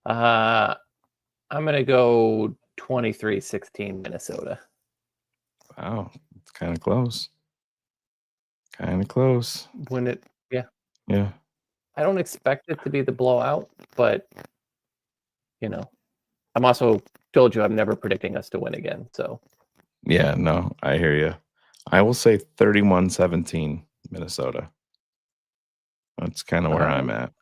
I'm gonna go 23-16 Minnesota. Wow, it's kind of close. Yeah. I don't expect it to be the blowout, but I'm also told you I'm never predicting us to win again. So yeah, no, I hear you. I will say 31-17 Minnesota. That's kind of where I'm at.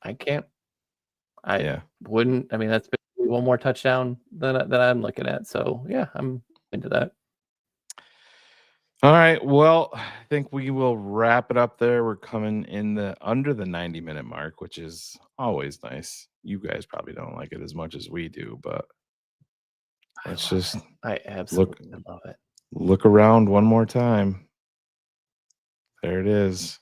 Wouldn't. I mean, that's one more touchdown than I'm looking at. So yeah, I'm into that. All right. Well, I think we will wrap it up there. We're coming in under the 90-minute mark, which is always nice. You guys probably don't like it as much as we do, but I absolutely love it. Look around one more time. There it is.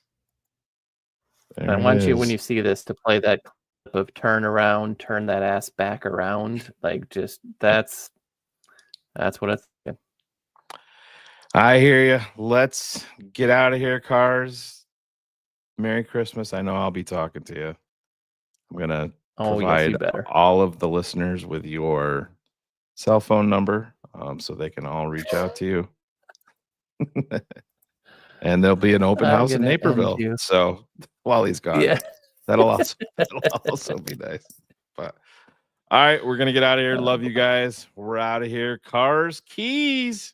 I want you, when you see this, to play that clip of turn around, turn that ass back around. Like, just that's what it's. I hear you. Let's get out of here, Cars. Merry Christmas. I know I'll be talking to you. I'm going to provide all of the listeners with your cell phone number so they can all reach out to you. And there'll be an open house in Naperville. So while he's gone, that'll also be nice. But all right, we're going to get out of here. Love you guys. We're out of here. Cars, keys.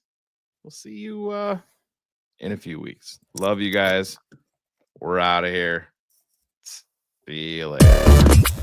We'll see you in a few weeks. Love you guys. We're out of here. See you later.